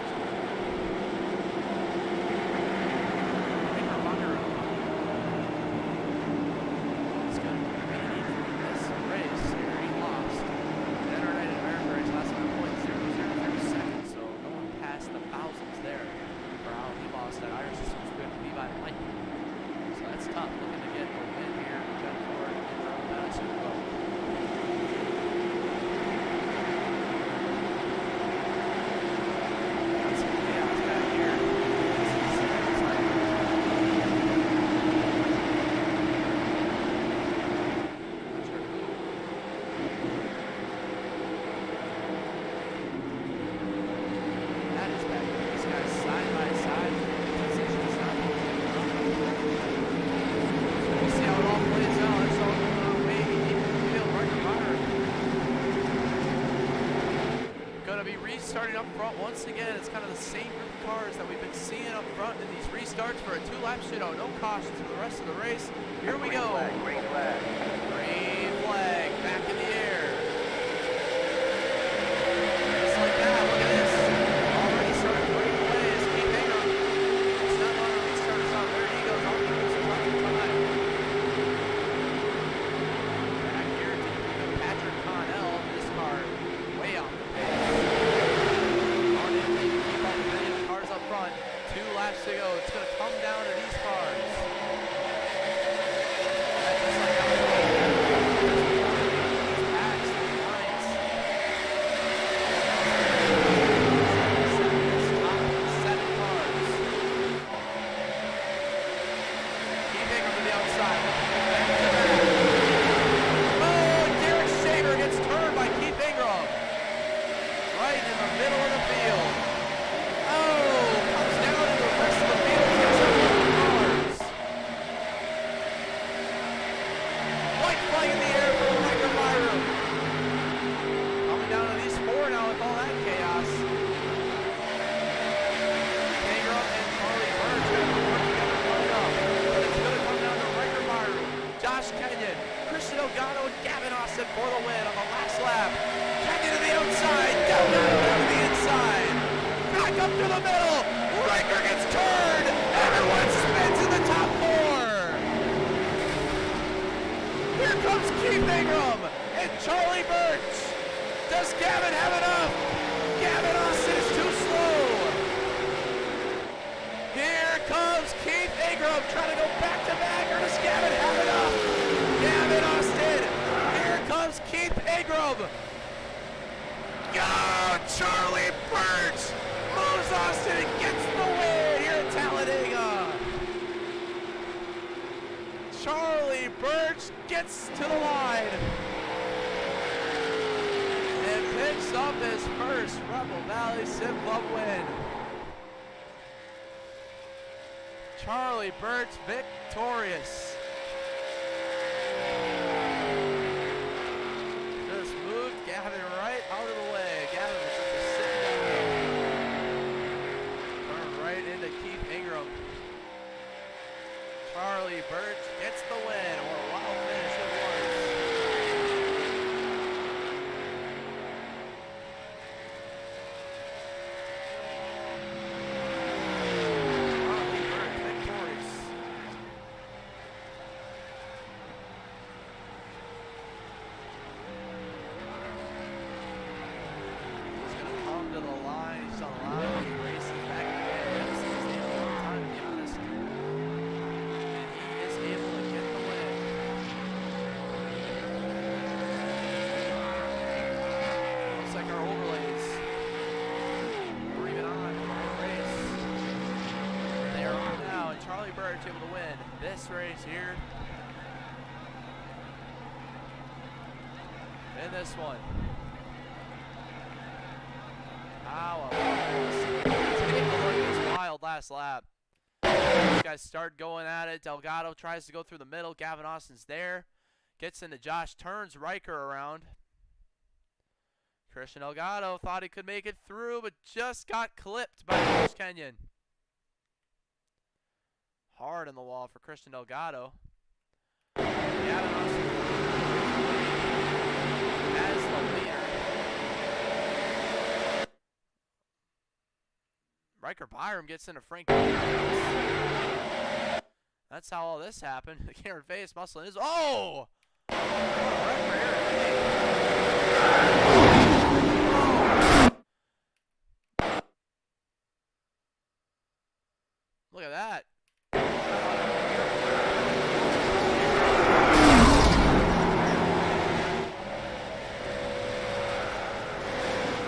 starting up front once again. It's kind of the same group of cars that we've been seeing up front in these restarts for a 2-lap shootout. No cautions for the rest of the race. Here we go. Green flag. Green flag back in the air. Just like that. Look at this. Already started putting away as Keith Ingram. It's not on the restarters out. There he goes. Off the wheels and trying to time. Back here to Patrick Connell. This car way off the pace. Cars up front, 2 laps to go. It's going to come down to these cars. That's just like how it's packs, lines. Top 7 cars. Keith Ingram to the outside. Back to back. Oh, Derek Shaver gets turned by Keith Ingram. Right in the middle of the field. For the win on the last lap. Kenyon to the outside, down to the inside. Back up to the middle. Riker gets turned. Everyone spins in the top 4. Here comes Keith Ingram and Charlie Birch. Does Gavin have enough? Gavin Austin is too slow. Here comes Keith Ingram trying to go back to back. Or does Gavin have enough? Gavin Austin. Comes Keith Ingram. Go! Charlie Birch moves Austin and gets the win here at Talladega. Charlie Birch gets to the line and picks up his first Rebel Valley Sim Club win. Charlie Birch victorious. Gavin right out of the way. Gavin was just sitting down there. Turned right into Keith Ingram. Charlie Birch gets the win. What a wild finish it was. Birch able to win this race here. In this one. Wow. This wild last lap. These guys start going at it. Delgado tries to go through the middle. Gavin Austin's there. Gets into Josh, turns Riker around. Christian Delgado thought he could make it through, but just got clipped by Josh Kenyon. Hard in the wall for Christian Delgado. Gavin Austin as the leader. Riker Byram gets into Frank. That's how all this happened. Karen Face muscling his. Oh! Look at that.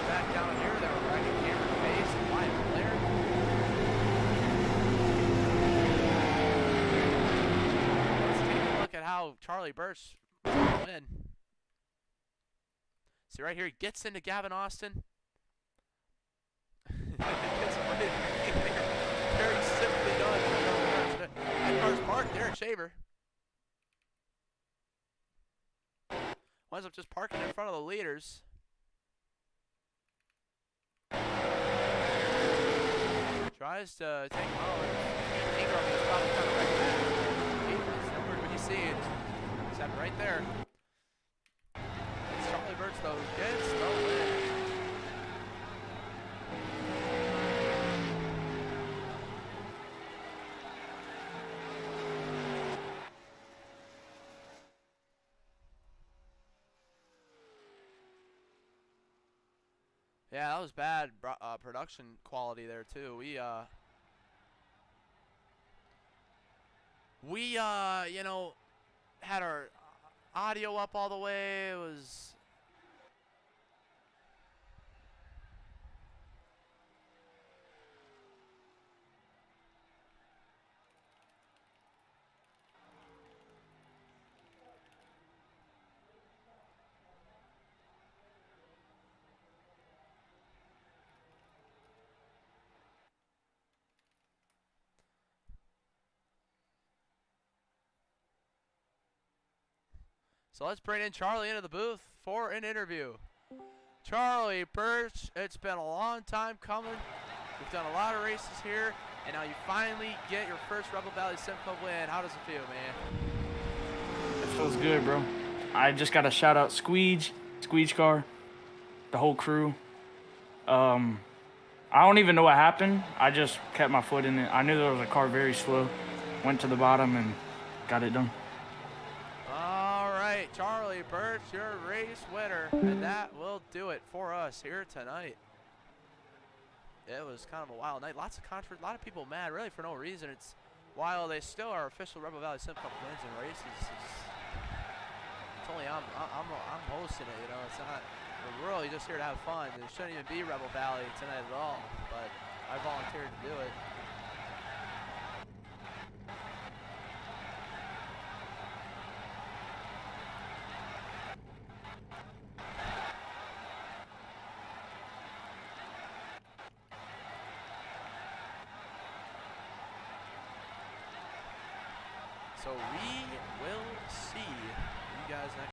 Back down here, they were wrecking Cameron Face and Wyatt Blair. Let's take a look at how Charlie Birch will win. See right here, he gets into Gavin Austin. Very simply done. That car's parked there, Shaver. Winds up just parking in front of the leaders. Tries to take him out. Ingram is probably kind of right back. Nowhere when you see it. Except right there. It's Charlie Birch though gets the win. Yeah, that was bad production quality there too. We you know, had our audio up all the way. It was So let's bring in Charlie into the booth for an interview. Charlie Birch, it's been a long time coming. We've done a lot of races here, and now you finally get your first Rebel Valley SIMSTOCK win. How does it feel, man? It feels good, bro. I just got to shout out Squeege Car, the whole crew. I don't even know what happened. I just kept my foot in it. I knew there was a car very slow. Went to the bottom and got it done. Charlie Birch, your race winner, and that will do it for us here tonight. It was kind of a wild night. Lots of controversy, a lot of people mad, really for no reason. It's while they still are official Rebel Valley SIMSTOCK wins and races. It's only I'm hosting it, you know. It's not. We're really just here to have fun. There shouldn't even be Rebel Valley tonight at all, but I volunteered to do it. So we will see you guys next